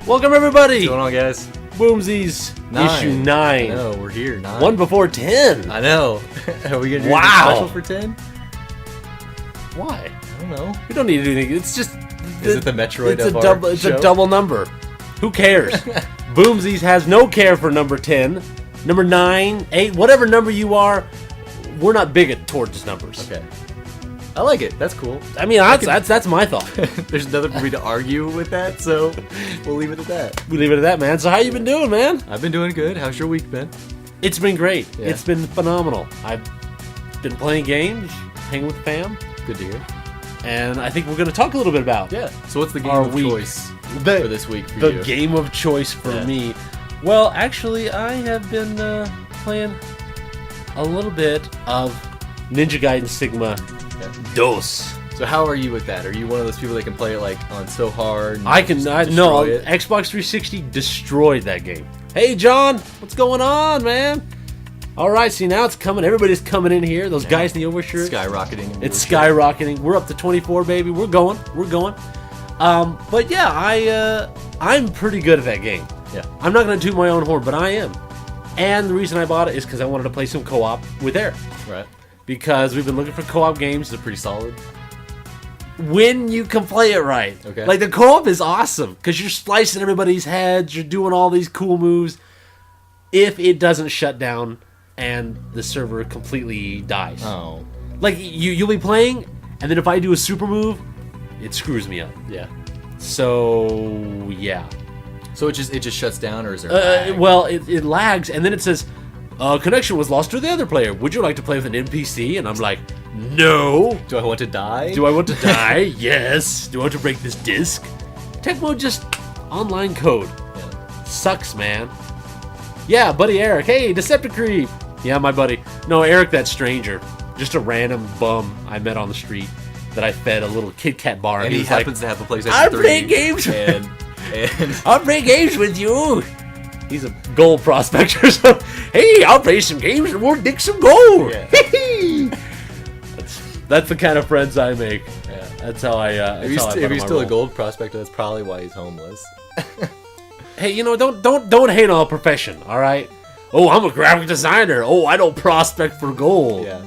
Welcome everybody! What's going on, guys? Boomzies, issue 9. I know, we're here. 9. One before 10. I know. Are we going to do anything special for 10? Why? I don't know. We don't need to do anything. It's just... Is it the Metroid of our It's a double number. Who cares? Boomzies has no care for number 10, number 9, 8, whatever number you are. We're not bigot towards numbers. Okay. I like it. That's cool. I mean, that's my thought. There's nothing for me to argue with that, so we'll leave it at that. We leave it at that, man. So how you been doing, man? I've been doing good. How's your week been? It's been great. Yeah. It's been phenomenal. I've been playing games, hanging with the fam. Good to hear. And I think we're going to talk a little bit about So what's the game of choice for this week for you? The game of choice for me. Well, actually, I have been playing a little bit of Ninja Gaiden Sigma DOS. So how are you with that? Are you one of those people that can play it like on so hard? No, Xbox 360 destroyed that game. Hey, John, what's going on, man? All right, see, now it's coming. Everybody's coming in here. Those guys in the overshirts. Skyrocketing. It's skyrocketing. We're up to 24, baby. We're going. But yeah, I'm pretty good at that game. Yeah. I'm not going to toot my own horn, but I am. And the reason I bought it is because I wanted to play some co-op with Eric. Right. Because we've been looking for co-op games. They're pretty solid. When you can play it right. Okay. Like, the co-op is awesome because you're slicing everybody's heads. You're doing all these cool moves. If it doesn't shut down and the server completely dies. Oh. Like, you'll be playing, and then if I do a super move, it screws me up. Yeah. So, yeah. So it just shuts down, or is there lag? Well, it lags, and then it says, connection was lost to the other player. Would you like to play with an NPC? And I'm like, no. Do I want to die? Do I want to die? Yes. Do I want to break this disc? Tecmo just online code. Yeah. Sucks, man. Yeah, buddy Eric. Hey, Decepticreep. Yeah, my buddy. No, Eric, that stranger. Just a random bum I met on the street that I fed a little Kit Kat bar. And he happens to have a PlayStation 3. I'm playing games. And I'll play games with you. He's a gold prospector, so hey, I'll play some games and we'll dig some gold. Yeah. That's the kind of friends I make. Yeah. That's how I. If he's still a gold prospector, that's probably why he's homeless. Hey, don't hate on a profession, all right? Oh, I'm a graphic designer. Oh, I don't prospect for gold. Yeah.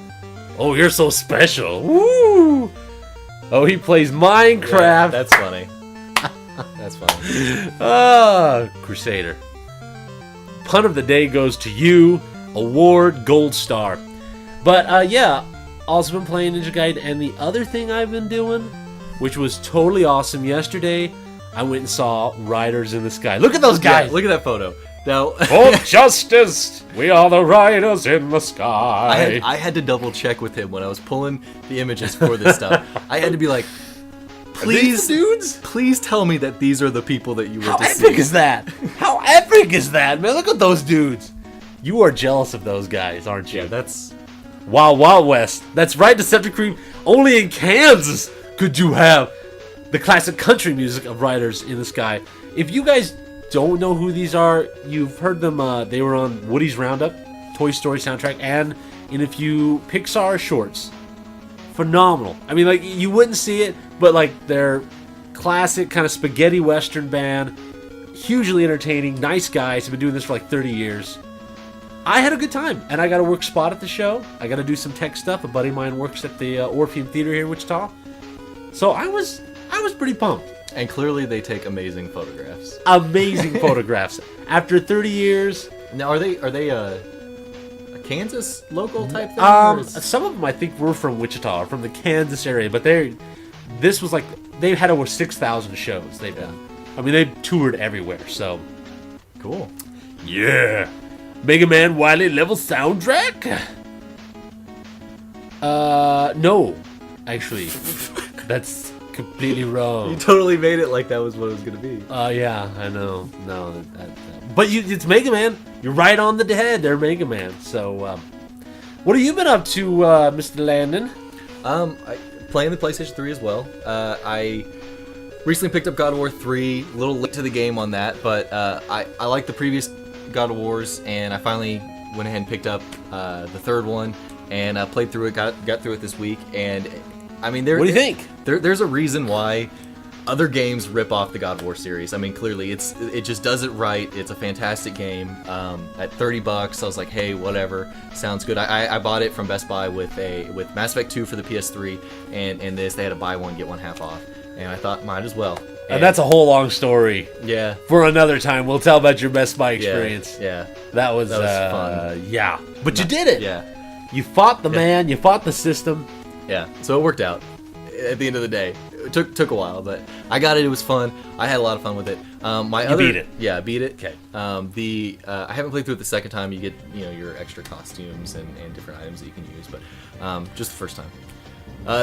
Oh, you're so special. Woo! Oh, he plays Minecraft. Yeah, that's funny. That's funny. Crusader. Pun of the day goes to you. Award Gold Star. But yeah, also been playing Ninja Gaiden, and the other thing I've been doing, which was totally awesome yesterday, I went and saw Riders in the Sky. Look at those guys. Yeah, look at that photo. Now, for justice, we are the riders in the sky. I had to double check with him when I was pulling the images for this stuff. I had to be like, please, dudes, please tell me that these are the people that you were to see. How epic is that? How epic is that, man? Look at those dudes. You are jealous of those guys, aren't you? Yeah, that's Wild Wild West. That's right, Decepticreep. Only in Kansas could you have the classic country music of Riders in the Sky. If you guys don't know who these are, you've heard them. They were on Woody's Roundup, Toy Story soundtrack, and in a few Pixar shorts. Phenomenal. I mean, like, you wouldn't see it, but like, they're classic kind of spaghetti western band, hugely entertaining, nice guys. Have been doing this for like 30 years. I had a good time, and I got a work spot at the show. I got to do some tech stuff. A buddy of mine works at the Orpheum Theater here in Wichita, so I was pretty pumped. And clearly they take amazing photographs. Amazing photographs. After 30 years. Now, are they a Kansas local type thing? Some of them I think were from Wichita, or from the Kansas area, but this was like, they've had over 6,000 shows they've done. I mean, they've toured everywhere, so. Cool. Yeah. Mega Man Wily level soundtrack? No. Actually, that's completely wrong. You totally made it like that was what it was going to be. Yeah, I know. No, but it's Mega Man. You're right on the head. They're Mega Man. So, what have you been up to, Mr. Landon? Playing the PlayStation 3 as well. I recently picked up God of War 3. A little late to the game on that, but I like the previous God of Wars, and I finally went ahead and picked up the third one, and played through it. Got through it this week, and I mean, what do you think? There's a reason why other games rip off the God of War series. I mean, clearly, it just does it right. It's a fantastic game. At $30, I was like, hey, whatever, sounds good. I bought it from Best Buy with Mass Effect 2 for the PS3, and this they had a buy one get one half off, and I thought might as well. And that's a whole long story. Yeah. For another time, we'll tell about your Best Buy experience. Yeah. That was fun. Yeah, but you did it. Yeah. You fought the man. You fought the system. Yeah. So it worked out. At the end of the day, it took a while, but I got it. It was fun. I had a lot of fun with it. You beat it. Yeah, I beat it. Okay. I haven't played through it the second time. You get your extra costumes and different items that you can use, but just the first time.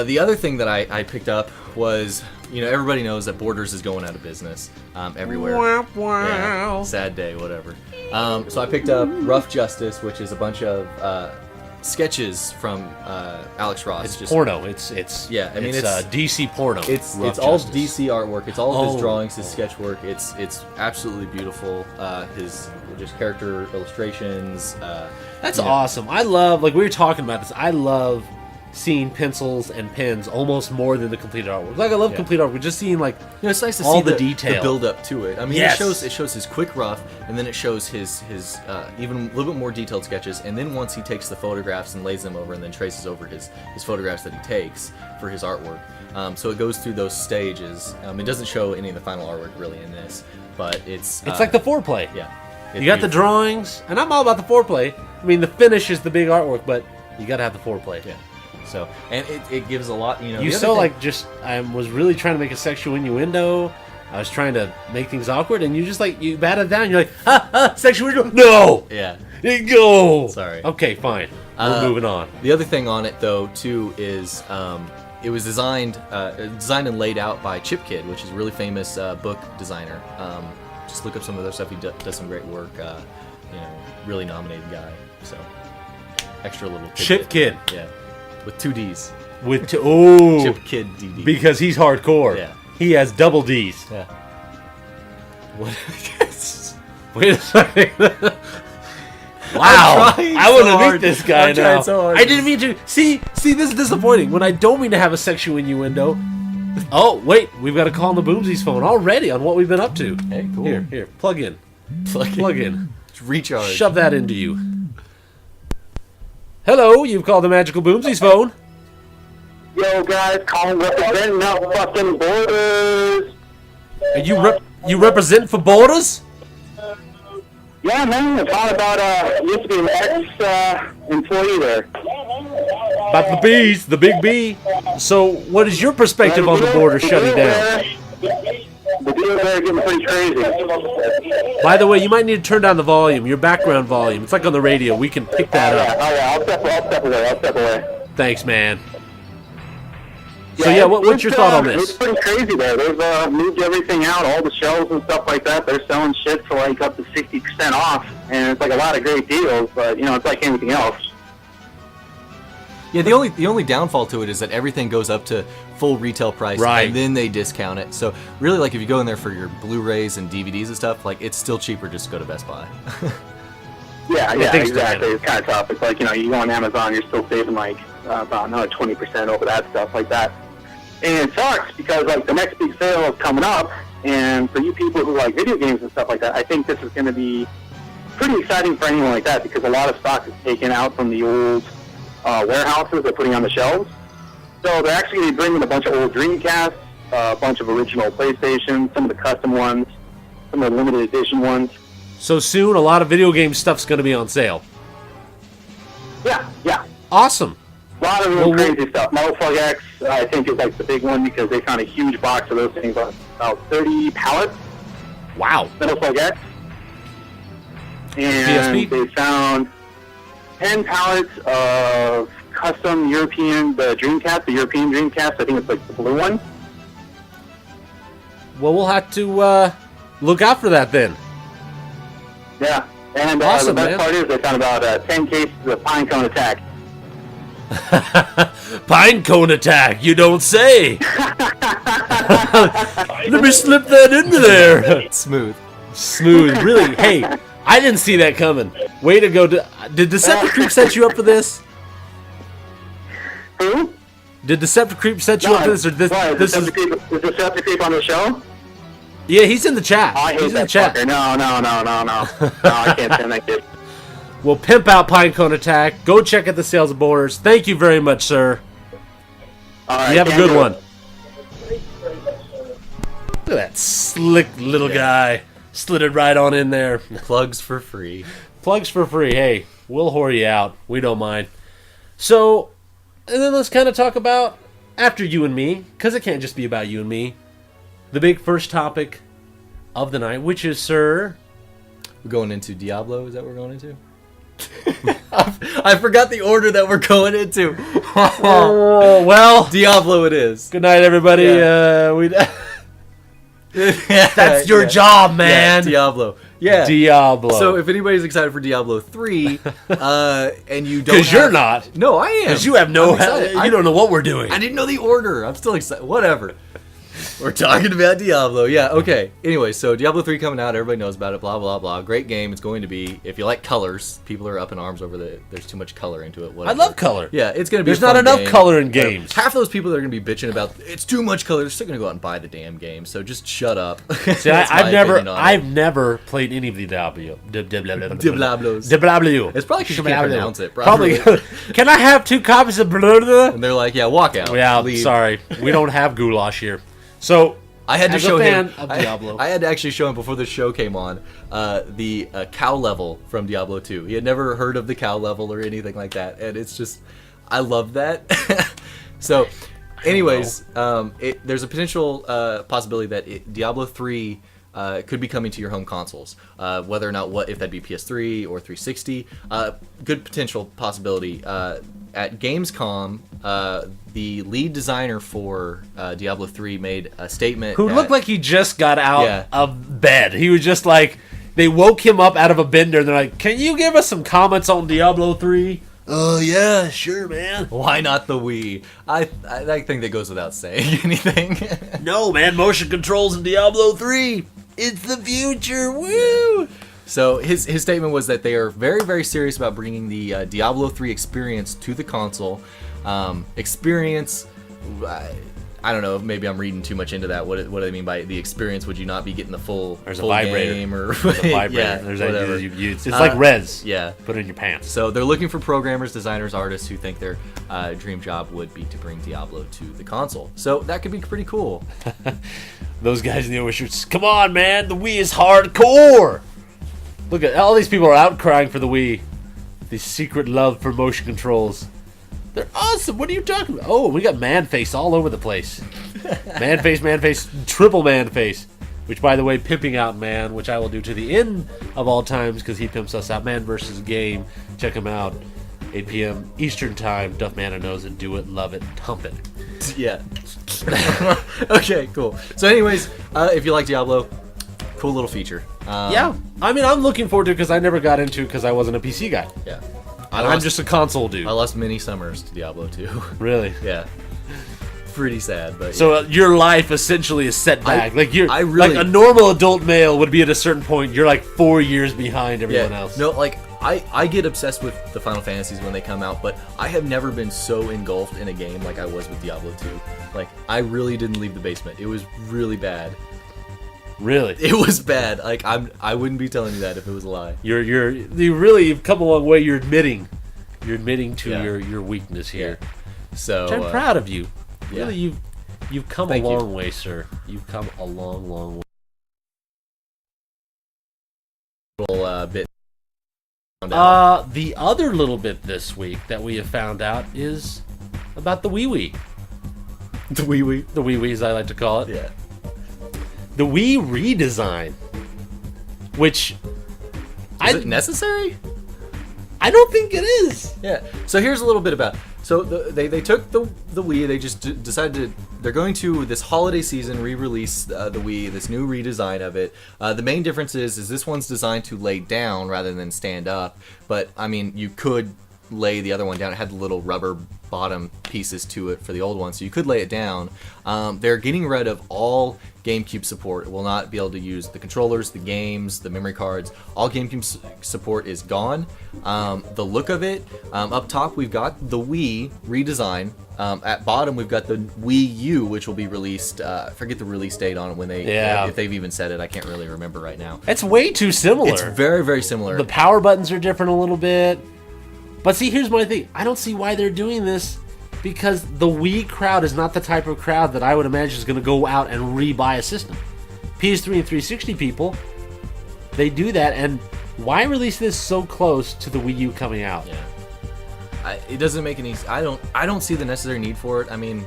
The other thing that I picked up was, everybody knows that Borders is going out of business everywhere. Wow. Yeah, sad day, whatever. So I picked up Rough Justice, which is a bunch of sketches from Alex Ross. It's porno. It's yeah. I mean, it's DC porno. It's Rough all Justice. DC artwork. It's all of his drawings, his sketch work. It's absolutely beautiful. His just character illustrations. That's awesome. I love, like we were talking about this. I love seeing pencils and pens almost more than the completed artwork. Like I love complete artwork, just seeing like it's nice to all see the detail, the build up to it. I mean, yes. it shows his quick rough, and then it shows his even a little bit more detailed sketches, and then once he takes the photographs and lays them over, and then traces over his photographs that he takes for his artwork. So it goes through those stages. It doesn't show any of the final artwork really in this, but it's like the foreplay. Yeah, you got the drawings, and I'm all about the foreplay. I mean, the finish is the big artwork, but you got to have the foreplay. Yeah. So, and it gives a lot, You I was really trying to make a sexual innuendo. I was trying to make things awkward, and you just you bat it down. You're like, ha, sexual innuendo. No. Yeah. Go. Sorry. Okay, fine. We're moving on. The other thing on it, though, too, is it was designed and laid out by Chip Kid, which is a really famous book designer. Just look up some of their stuff. He does some great work. Really nominated guy. So, extra little Chip Kid. Yeah. With 2 D's. Chip Kid DD. Because he's hardcore. Yeah. He has double D's. Yeah. What? Wait a second. Wow. I want to meet this guy now. I didn't mean to. See, this is disappointing. When I don't mean to have a sexual innuendo. Oh, wait. We've got a call on the Boomzies phone already on what we've been up to. Hey, cool. Here. Plug in. Plug in. Recharge. Shove that into you. Hello, you've called the Magical Boomzies phone. Yo, guys, calling representing out fucking Borders. And you represent for Borders? Yeah, man, it's all about, used to be an ex-employee there. About the bees, the big B. So, what is your perspective on the border shutting down? The deal there getting pretty crazy. By the way, you might need to turn down the volume, your background volume. It's like on the radio. We can pick that up. I'll step away. Thanks, man. So, yeah, what's your thought on this? It's pretty crazy there. They've moved everything out, all the shelves and stuff like that. They're selling shit for like up to 60% off. And it's like a lot of great deals, but, it's like anything else. Yeah, the only downfall to it is that everything goes up to full retail price, right, and then they discount it. So really, like if you go in there for your Blu-rays and DVDs and stuff, like it's still cheaper just to go to Best Buy. yeah, exactly. It's kind of tough. It's like you go on Amazon, you're still saving like about another 20% over that stuff like that. And it sucks because like the next big sale is coming up, and for you people who like video games and stuff like that, I think this is going to be pretty exciting for anyone like that because a lot of stock is taken out from the old warehouses they're putting on the shelves. So they're actually going to be bringing a bunch of old Dreamcasts, a bunch of original PlayStations, some of the custom ones, some of the limited edition ones. So soon, a lot of video game stuff's going to be on sale. Yeah. Awesome. A lot of really crazy stuff. Metal Slug X, I think, is like the big one because they found a huge box of those things, about 30 pallets. Wow. Metal Slug X. And PSP? they found 10 pallets of custom European, the European Dreamcast. I think it's like the blue one. Well, we'll have to look out for that then. Yeah. And awesome, the best part is they found about 10 cases of Pinecone Attack. Pinecone Attack, you don't say. Let me slip that into there. Smooth, really. Hey, I didn't see that coming. Way to go. Did Deceptive Creep set you up for this? Who? Did Decepticreep set you up to this, or this? What, This is is Decepticreep on the show? yeah. He's in the chat. Oh, I hate He's in the that chat. fucker. No. No, I can't stand that kid. Well, pimp out Pinecone Attack. Go check out the sales of borders. Thank you very much, sir. All right, You have a can't good do one. it. Look at that slick little guy. Slid it right on in there. Plugs for free. Plugs for free. Hey, we'll whore you out. We don't mind. So, and then let's kind of talk about, after you and me, because it can't just be about you and me, the big first topic of the night, which is, sir... We're going into Diablo, is that what we're going into? I forgot the order that we're going into. Oh, well, Diablo it is. good night, everybody. Yeah. That's your Yeah. job, man. Yeah, Diablo. Yeah. Diablo. So if anybody's excited for Diablo 3, and you don't, Because you're not. No, I am. Because you have no... I'm excited. You don't know what we're doing. I didn't know the order. I'm still excited. Whatever. We're talking about Diablo. Yeah, okay. Anyway, so Diablo 3 coming out. Everybody knows about it. Blah, blah, blah. Great game. It's going to be. If you like colors, people are up in arms over there's too much color into it. I Whatever. love color. Yeah, it's going to be There's a fun not enough game. color in games. Half those people that are going to be bitching about it's too much color, they're still going to go out and buy the damn game. So just shut up. See, That's my opinion on it. I've never played any of the Diablo. Diablos. Diablo. It's probably because you can't pronounce it. Probably. Can I have 2 copies of blah, blah? And they're like, yeah, walk out. Yeah, leave. sorry. We don't have goulash here. So, I had to as a show fan him. of Diablo. I had to actually show him before the show came on the cow level from Diablo 2. He had never heard of the cow level or anything like that, and it's just, I love that. So, anyways, there's a potential possibility that Diablo 3 could be coming to your home consoles. Whether or not if that'd be PS3 or 360, good potential possibility. At Gamescom, the lead designer for Diablo 3 made a statement. Who looked like he just got out Yeah. of bed. He was just like, they woke him up out of a bender and they're like, can you give us some comments on Diablo 3? Oh, yeah, sure, man. Why not the Wii? I think that goes without saying anything. No, man, motion controls in Diablo 3. It's the future, woo! So his statement was that they are very, very serious about bringing the Diablo 3 experience to the console. Experience, I don't know, maybe I'm reading too much into that. What do they mean by the experience? Would you not be getting the full, There's a full vibrator. game? Or, There's a vibrator. Yeah, There's whatever. it's like Rez. Yeah. Put it in your pants. So they're looking for programmers, designers, artists who think their dream job would be to bring Diablo to the console. So that could be pretty cool. Those guys in the overshoots. Come on, man. The Wii is hardcore. Look at all these people are outcrying for the Wii. The secret love for motion controls. They're awesome. What are you talking about? Oh, we got man face all over the place. Man face, triple man face. Which, by the way, pimping out man, which I will do to the end of all times because he pimps us out. Man versus game. Check him out. 8 p.m. Eastern Time. Duff Mana knows it. Do it. Love it. Hump it. Yeah. Okay, cool. So anyways, if you like Diablo, cool little feature. Yeah. I mean, I'm looking forward to it because I never got into it because I wasn't a PC guy. Yeah. I'm just a console dude. I lost many summers to Diablo 2. Really? Yeah. Pretty sad, but So your life essentially is set back. Like I really- like a normal adult male would be at a certain point. You're like 4 years behind everyone else. No, like I get obsessed with the Final Fantasies when they come out, but I have never been so engulfed in a game like I was with Diablo 2. Like I really didn't leave the basement. It was really bad. Really? It was bad. Like I wouldn't be telling you that if it was a lie. You've come a long way. You're admitting to Yeah. your weakness here. So Which I'm proud of you. yeah. Really, you've come Thank a you. long way, sir. You've come a long way. Little bit. Down. The other little bit this week that we have found out is about the Wii. The Wii. The Wii, as I like to call it. Yeah. The Wii redesign. Which Is it necessary? I don't think it is. Yeah. So here's a little bit about. So they took the Wii. They just decided they're going to this holiday season re-release the Wii. This new redesign of it. The main difference is this one's designed to lay down rather than stand up. But I mean, you could lay the other one down. It had the little rubber bottom pieces to it for the old one, so you could lay it down. They're getting rid of all GameCube support. It will not be able to use the controllers, the games, the memory cards. All GameCube support is gone. The look of it, up top we've got the Wii redesign. At bottom we've got the Wii U, which will be released. I forget the release date on it when they, if they've even said it. I can't really remember right now. It's way too similar. It's very, very similar. The power buttons are different a little bit. But see, here's my thing. I don't see why they're doing this, because the Wii crowd is not the type of crowd that I would imagine is going to go out and re-buy a system. PS3 and 360 people, they do that, and why release this so close to the Wii U coming out? Yeah. It doesn't make any. I don't see the necessary need for it. I mean,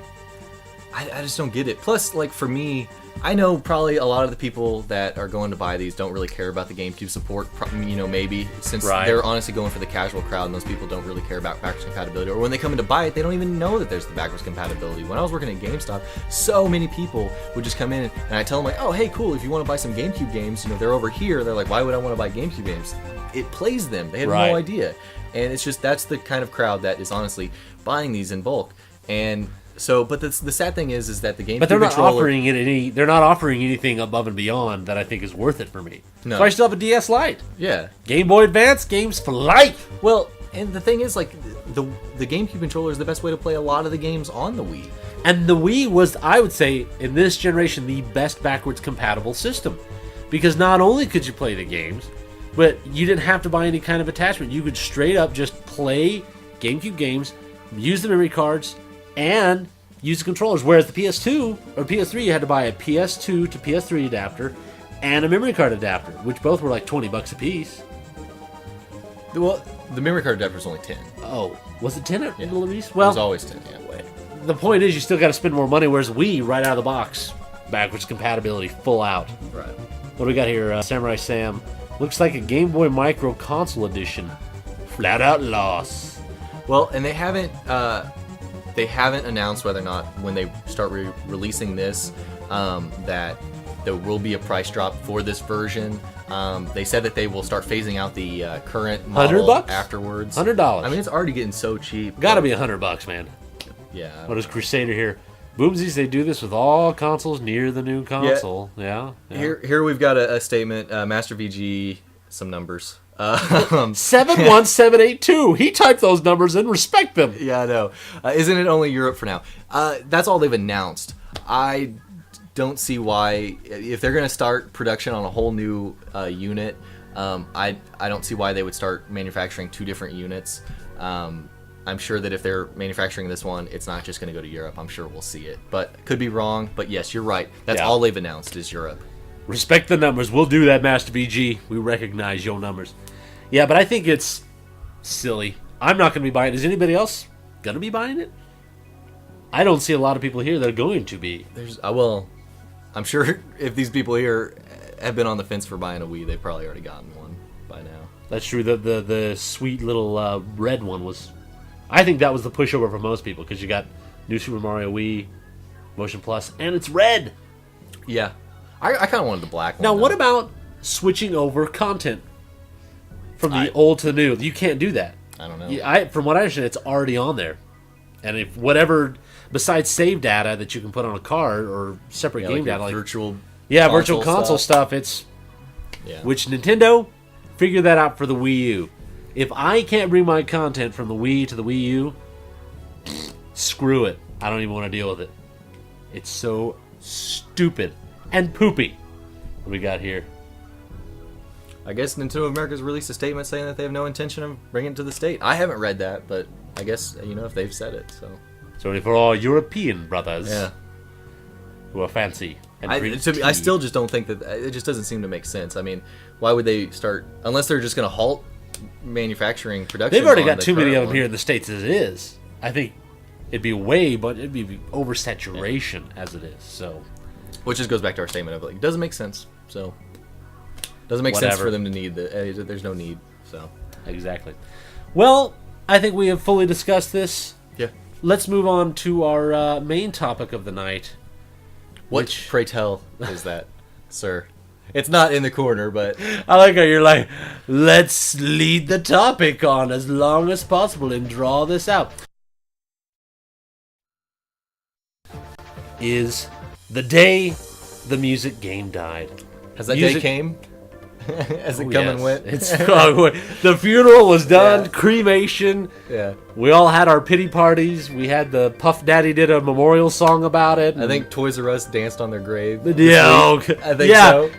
I just don't get it. Plus, like, for me, I know probably a lot of the people that are going to buy these don't really care about the GameCube support, maybe, since they're honestly going for the casual crowd, and those people don't really care about backwards compatibility. Or when they come in to buy it, they don't even know that there's the backwards compatibility. When I was working at GameStop, so many people would just come in, and I tell them, like, oh, hey, cool, if you want to buy some GameCube games, they're over here. They're like, why would I want to buy GameCube games? It plays them. They had no idea. And it's just, that's the kind of crowd that is honestly buying these in bulk. And so, but the sad thing is that the GameCube they're not controller, offering it they're not offering anything above and beyond that I think is worth it for me. No. So I still have a DS Lite. Yeah. Game Boy Advance, games for life. Well, and the thing is, like, the GameCube controller is the best way to play a lot of the games on the Wii. And the Wii was, I would say, in this generation, the best backwards compatible system. Because not only could you play the games, but you didn't have to buy any kind of attachment. You could straight up just play GameCube games, use the memory cards, and use the controllers. Whereas the PS2 or PS3, you had to buy a PS2 to PS3 adapter and a memory card adapter, which both were like $20 a piece. Well, the memory card adapter was only 10. Oh, was it 10 at release? Well, it was always 10, yeah. The point is, you still got to spend more money, whereas Wii, right out of the box, backwards compatibility, full out. Right. What do we got here? Samurai Sam. Looks like a Game Boy Micro console edition. Flat out loss. Well, and they haven't announced whether or not when they start releasing this that there will be a price drop for this version. They said that they will start phasing out the current model $100 afterwards. $100. I mean, it's already getting so cheap. Got to be $100, man. Yeah. What is Crusader here? Boomsies, they do this with all consoles near the new console. Yeah. Here we've got a statement. Master VG, some numbers. 71782. He typed those numbers in. Respect them. Yeah, I know. Isn't it only Europe for now? That's all they've announced. I don't see why, if they're going to start production on a whole new unit, I don't see why they would start manufacturing two different units. I'm sure that if they're manufacturing this one, it's not just going to go to Europe. I'm sure we'll see it. But could be wrong. But yes, you're right. That's all they've announced is Europe. Respect the numbers. We'll do that, Master BG. We recognize your numbers. Yeah, but I think it's silly. I'm not going to be buying it. Is anybody else going to be buying it? I don't see a lot of people here that are going to be. Well, I'm sure if these people here have been on the fence for buying a Wii, they've probably already gotten one by now. That's true. The sweet little red one was... I think that was the pushover for most people, because you got New Super Mario Wii, Motion Plus, and it's red. Yeah. I kind of wanted the black one. Now, what about switching over content from the old to the new? You can't do that. I don't know. From what I understand, it's already on there. And if whatever, besides save data that you can put on a card or separate game like data, like virtual console stuff, it's... Yeah. Which Nintendo, figure that out for the Wii U. If I can't bring my content from the Wii to the Wii U, screw it. I don't even want to deal with it. It's so stupid and poopy. What do we got here? I guess Nintendo of America's released a statement saying that they have no intention of bringing it to the state. I haven't read that, but I guess, if they've said it, so... Sorry for all European brothers. Yeah. Who are fancy. I still just don't think that... It just doesn't seem to make sense. I mean, why would they start... Unless they're just going to halt manufacturing production. They've already got too many of them here in the States as it is. I think it'd be oversaturation as it is. So, which just goes back to our statement of, like, it doesn't make sense. So, doesn't make sense for them to need the. There's no need. So, exactly. Well, I think we have fully discussed this. Yeah. Let's move on to our main topic of the night. What, pray tell, is that, sir? It's not in the corner, but I like how you're like, let's lead the topic on as long as possible and draw this out. Is the day the music game died. has that day came? As it come and went? The funeral was done, cremation. Yeah. We all had our pity parties. We had the Puff Daddy did a memorial song about it. I think Toys R Us danced on their grave. Yeah, okay. I think so.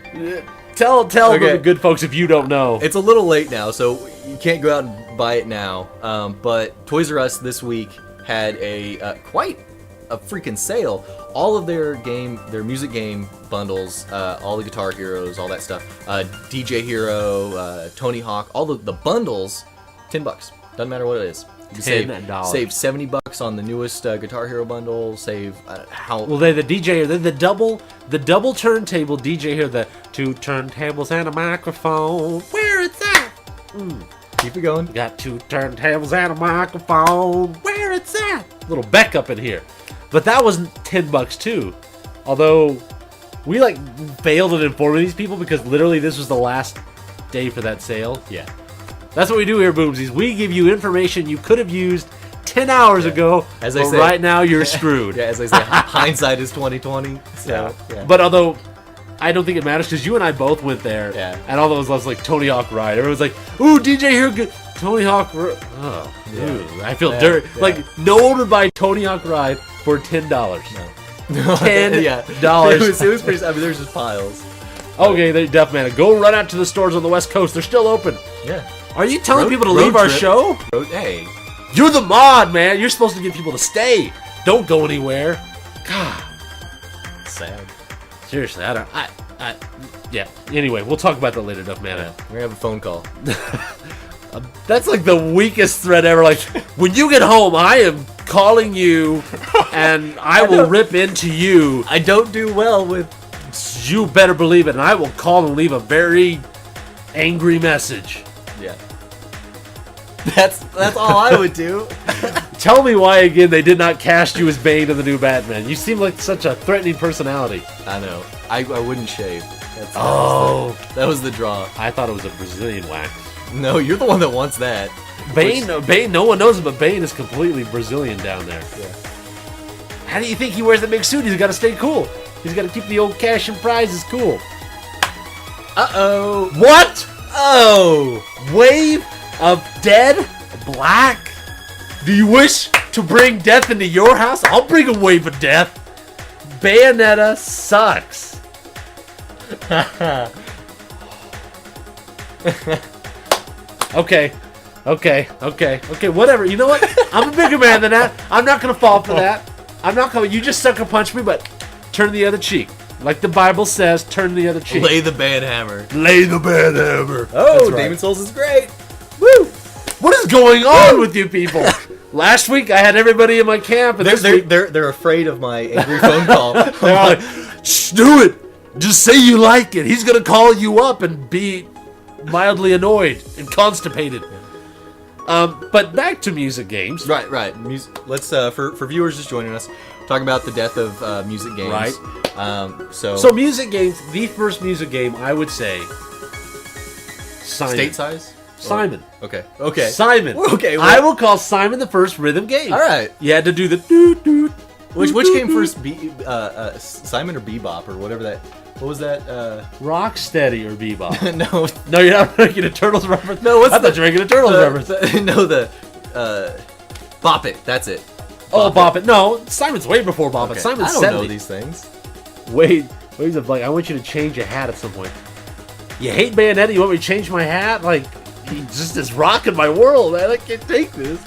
Tell the good folks if you don't know. It's a little late now, so you can't go out and buy it now. But Toys R Us this week had a quite a freaking sale. All of their music game bundles, all the Guitar Heroes, all that stuff, DJ Hero, Tony Hawk, all the bundles, $10. Doesn't matter what it is. You can $10. save $70 on the newest Guitar Hero bundle. Save how? Well, they're the double turntable DJ Hero, the 2 turntables and a microphone. Where it's at? Keep it going. Got 2 turntables and a microphone. Where it's at? Little Beck up in here. But that was $10 too. Although we failed at informing these people because literally this was the last day for that sale. Yeah. That's what we do here, Boomsies. We give you information you could have used 10 hours ago. As they say, right now you're screwed. Yeah, as they say, hindsight is 20/20. So, yeah. But although I don't think it matters because you and I both went there. Yeah. And all those was like Tony Hawk Ride. Everyone's like, ooh, DJ here, good. Tony Hawk. Oh, dude, I feel dirty. Yeah. Like no one would buy Tony Hawk Ride for $10. No. $10. It was pretty. I mean, there's just piles. Okay, they're Deaf Man. Go run out to the stores on the West Coast. They're still open. Yeah. Are you telling people to leave our show? Hey. You're the mod, man. You're supposed to get people to stay. Don't go anywhere. God. Sad. Seriously, yeah. Anyway, we'll talk about that later, Duff Man. Yeah. We're gonna have a phone call. That's like the weakest threat ever. Like, when you get home, I am calling you, and I will rip into you. I don't do well with. You better believe it, and I will call and leave a very angry message. Yeah. That's all I would do. Tell me why again they did not cast you as Bane in the new Batman. You seem like such a threatening personality. I know. I wouldn't shave. That was the draw. I thought it was a Brazilian wax. No, you're the one that wants that. Bane, no one knows it, but Bane is completely Brazilian down there. Yeah. How do you think he wears the big suit? He's got to stay cool. He's got to keep the old cash and prizes cool. Uh-oh. What? Oh. Wave of dead black? Do you wish to bring death into your house? I'll bring a wave of death. Bayonetta sucks. Okay, whatever. You know what? I'm a bigger man than that. I'm not gonna fall for that. I'm not gonna. You just sucker punch me, but turn the other cheek. Like the Bible says, turn the other cheek. Lay the bad hammer. Lay the bad hammer. Oh, That's right. Demon Souls is great. Woo! What is going on with you people? Last week I had everybody in my camp, and They're afraid of my angry phone call. they're all like, "Shh, do it. Just say you like it. He's gonna call you up and be mildly annoyed and constipated." But back to music games. Right. Let's for viewers just joining us, talk about the death of music games. Right. So music games. The first music game I would say. Simon. State size. Simon. Okay. Simon. Okay. I will call Simon the first rhythm game. All right. You had to do the doot doot. Which came first? Simon or Bebop or whatever that. What was that? Rocksteady or Bebop? No, you're not making a Turtles reference. No, I thought you were making a Turtles reference. Bop It. That's it. Bop It. No, Simon's way before Bop It. Okay. Simon's I don't 70. know these things. Wait, he's like, I want you to change your hat at some point. You hate Bayonetta? You want me to change my hat? Like, he just is rocking my world, man. I can't take this.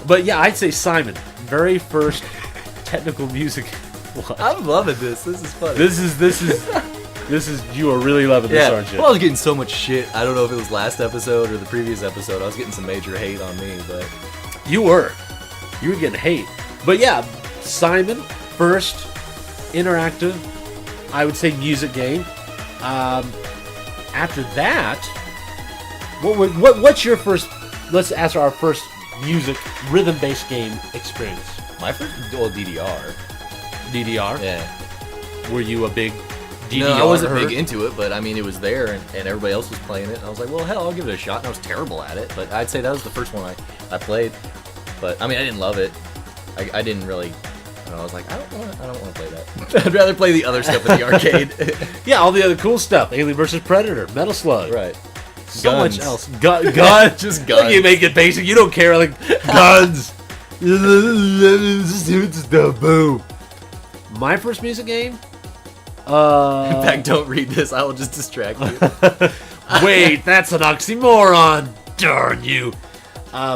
But yeah, I'd say Simon. Very first technical music. What? I'm loving this. This is funny. This is. You are really loving this, aren't you? Well, I was getting so much shit. I don't know if it was last episode or the previous episode. I was getting some major hate on me, but you were getting hate. But yeah, Simon, first interactive, I would say music game. After that, what's your first? Let's ask our first music rhythm-based game experience. my first, well, DDR. DDR. Yeah. Were you a big No, I wasn't big into it, but I mean, it was there, and everybody else was playing it. And I was like, well, hell, I'll give it a shot. And I was terrible at it, but I'd say that was the first one I played. But I mean, I didn't love it. I didn't really. I was like, I don't want to play that. I'd rather play the other stuff in the arcade. Yeah, all the other cool stuff: Alien vs Predator, Metal Slug, right? So Guns. much else. Guns, Just guns. You make it basic. You don't care, like guns. Boom. My first music game. In fact, don't read this. I will just distract you. Wait, that's an oxymoron. Darn you. I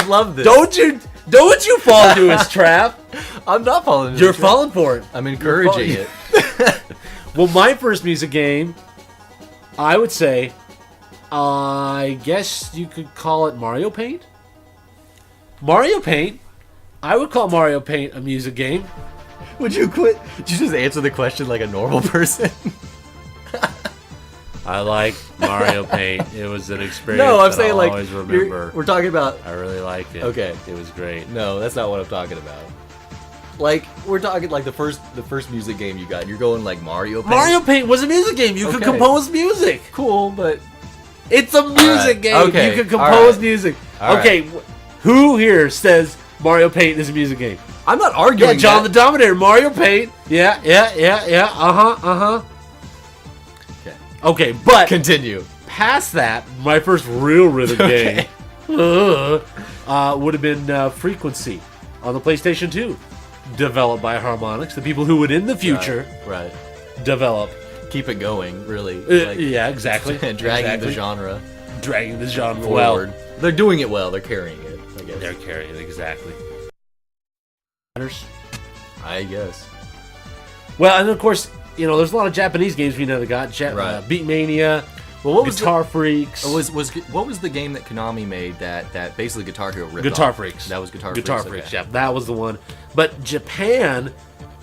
love this. Don't you fall into his trap. I'm not falling into You're his trap. falling for it. I'm encouraging it. Well, my first music game, I would say, I guess you could call it Mario Paint. Mario Paint. I would call Mario Paint a music game. Would you quit? Did you just answer the question like a normal person? I like Mario Paint. It was an experience. No, I'm that saying I'll like always remember. we're talking about. I really liked it. Okay, it was great. No, that's not what I'm talking about. Like we're talking like the first music game you got. And you're going like Mario Paint. Mario Paint was a music game. You could Okay. compose music. Cool, but It's a music game. Okay. You could compose All right. music. All Okay, who here says Mario Paint is a music game? I'm not arguing. Yeah, John that. the Dominator, Mario Paint. Yeah. Okay, but Continue. past that, my first real rhythm game would have been Frequency on the PlayStation 2, developed by Harmonix, the people who would in the future Right. develop. Keep it going, really. Yeah, exactly. Dragging the genre Dragging the genre forward. well. They're doing it well. They're carrying it. I guess. They're carrying it, exactly. I guess. Well, and of course, there's a lot of Japanese games we never got. Right. Beatmania, Well, what was Guitar Freaks. what was the game that Konami made that basically Guitar Hero ripped Guitar off? Freaks. That was Guitar Freaks, okay. yeah. That was the one. But Japan,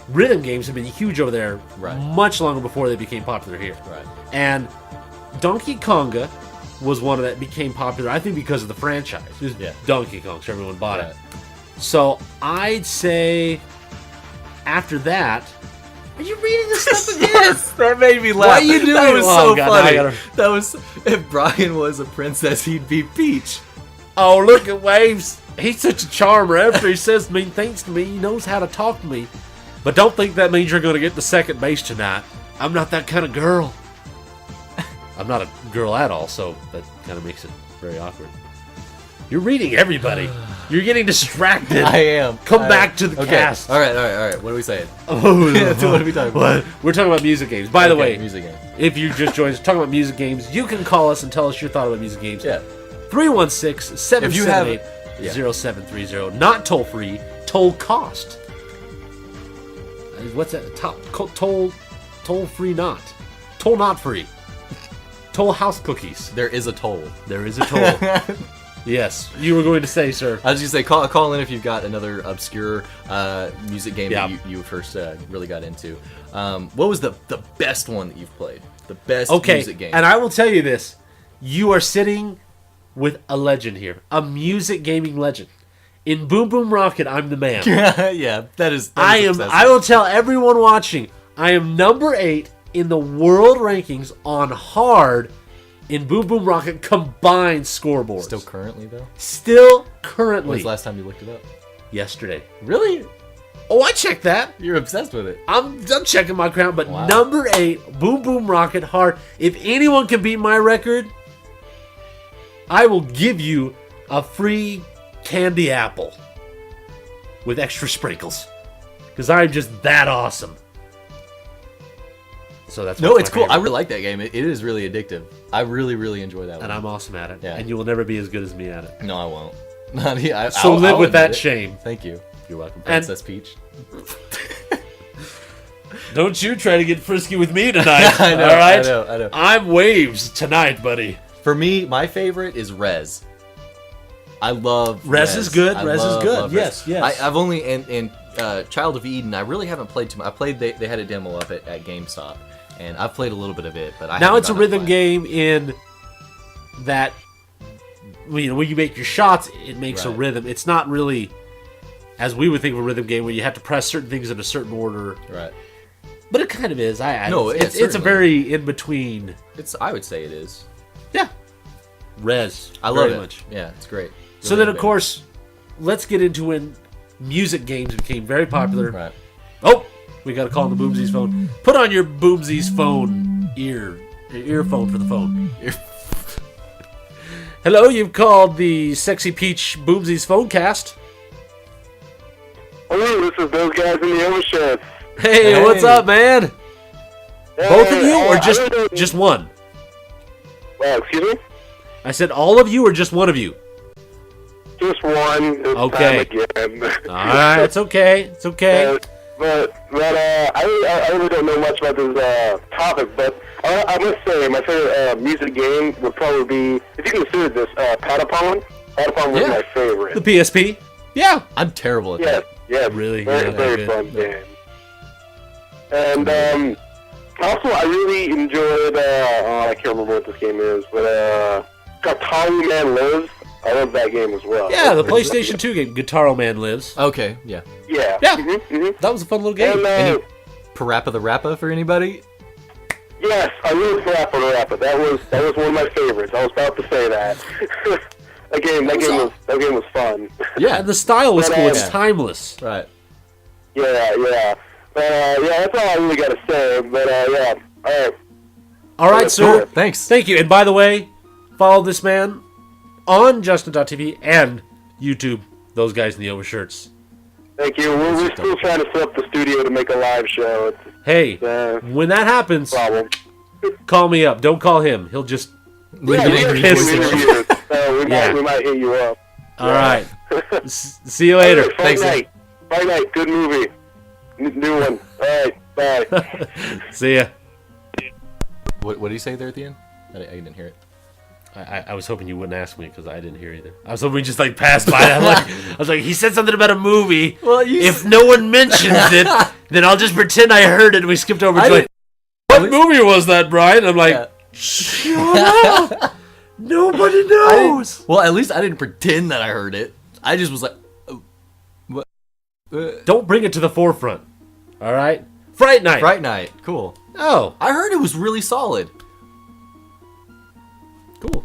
rhythm games have been huge over there much longer before they became popular here. Right. And Donkey Konga was one of that became popular, I think, because of the franchise. It was Donkey Kong, so everyone bought it. So I'd say after that, are you reading this stuff again? Yes, that made me laugh. Why are you doing that? Was Oh, so God, funny. now I gotta- That was if Brian was a princess, he'd be Peach. Oh, look at Waves. He's such a charmer. After he says mean things to me, he knows how to talk to me. But don't think that means you're going to get the second base tonight. I'm not that kind of girl. I'm not a girl at all, so that kind of makes it very awkward. You're reading everybody. You're getting distracted. I am. Come back to the cast. All right. What are we saying? Oh, What are we talking about? We're talking about music games. By the way, music game. if you just joined us talking about music games, you can call us and tell us your thought about music games. Yeah. 316-778-0730. Not toll free, toll cost. What's that? Toll free not. Toll not free. Toll house cookies. There is a toll. There is a toll. Yes, you were going to say, sir. I was just say call in if you've got another obscure music game that you first really got into. What was the best one that you've played? The best music game. And I will tell you this: you are sitting with a legend here, a music gaming legend. In Boom Boom Rocket, I'm the man. Yeah, that is. I am. obsessive. I will tell everyone watching, I am number 8 in the world rankings on hard in Boom Boom Rocket combined scoreboards. Still currently though. Still currently. When's the last time you looked it up? Yesterday. Really? Oh, I checked that. You're obsessed with it. I'm checking my crown, but Wow. number 8, Boom Boom Rocket hard. If anyone can beat my record, I will give you a free candy apple with extra sprinkles, because I'm just that awesome. So that's No, what's it's my cool. I favorite. really like that game. It is really addictive. I really, really enjoy that one. And I'm awesome at it. Yeah. And you will never be as good as me at it. No, I won't. Not, yeah, So live with that shame. shame. Thank you. You're welcome. Princess Peach. Don't you try to get frisky with me tonight. I know, all right? I know. I'm Waves tonight, buddy. For me, my favorite is Rez. I love Rez is good. I Rez is love good. Rez. Yes, yes. I've only in Child of Eden. I really haven't played too much. I played. They had a demo up at GameStop, and I've played a little bit of it. But now it's a rhythm game in that when you make your shots, it makes a rhythm. It's not really as we would think of a rhythm game where you have to press certain things in a certain order. Right. But it kind of is. It's a certainly. very in between. I would say it is. Yeah. Res. I love very it. much. Yeah, it's great. So Really then, of innovative. course, let's get into when music games became very popular. Right. Oh, we got a call on the Boomzies phone. Put on your Boomzies phone earphone for the phone. Hello, you've called the Sexy Peach Boomzies phone cast. Hello, this is those guys in the overshirts. Hey, what's up, man? Both of you, or I really don't- just one? Excuse me? I said all of you, or just one of you? Just one. This Okay. time again. All right, it's okay. It's okay. I really don't know much about this topic, but I must say my favorite music game would probably be, if you consider this, Patapon. Patapon was Yeah. my favorite. The PSP. Yeah. I'm terrible at Yes, that. yes. Really? Very, Yeah, very good. fun game. And also, I really enjoyed, I can't remember what this game is, but Guitar Man Lives. I love that game as well. Yeah, the PlayStation 2 game, Guitaro Man Lives. Okay, yeah. Yeah. Yeah. Mm-hmm. That was a fun little game. And, Any Parappa the Rappa for anybody? yes, I love Parappa the Rappa. That was one of my favorites. I was about to say that. that game was fun. Yeah. And the style was But, cool. It's yeah. timeless. Right. Yeah. But that's all I really got to say. But yeah, all right. All right, sir. Thanks. Thank you. And by the way, follow this man on Justin.tv and YouTube. Those guys in the overshirts. Thank you. We're still trying to set up the studio to make a live show. It's Hey, a when that happens, problem. call me up. Don't call him. He'll just. Leave Yeah, an we angry have pissed. two voice. interviews, so Yeah. we might hit you up. All right. See you later. Fight Thanks, Night. Fight Night. Good movie. New one. All right. Bye. See ya. What did he say there at the end? I didn't hear it. I was hoping you wouldn't ask me because I didn't hear either. I was hoping we just like passed by it. I was like, he said something about a movie. Well, you If no one mentions it, then I'll just pretend I heard it. And we skipped over. I To like, didn't- what movie was that, Brian? I'm like, Yeah. shut up. Nobody knows. Well, at least I didn't pretend that I heard it. I just was like, oh, what? Don't bring it to the forefront. All right. Fright Night. Fright Night. Cool. Oh, I heard it was really solid. Cool.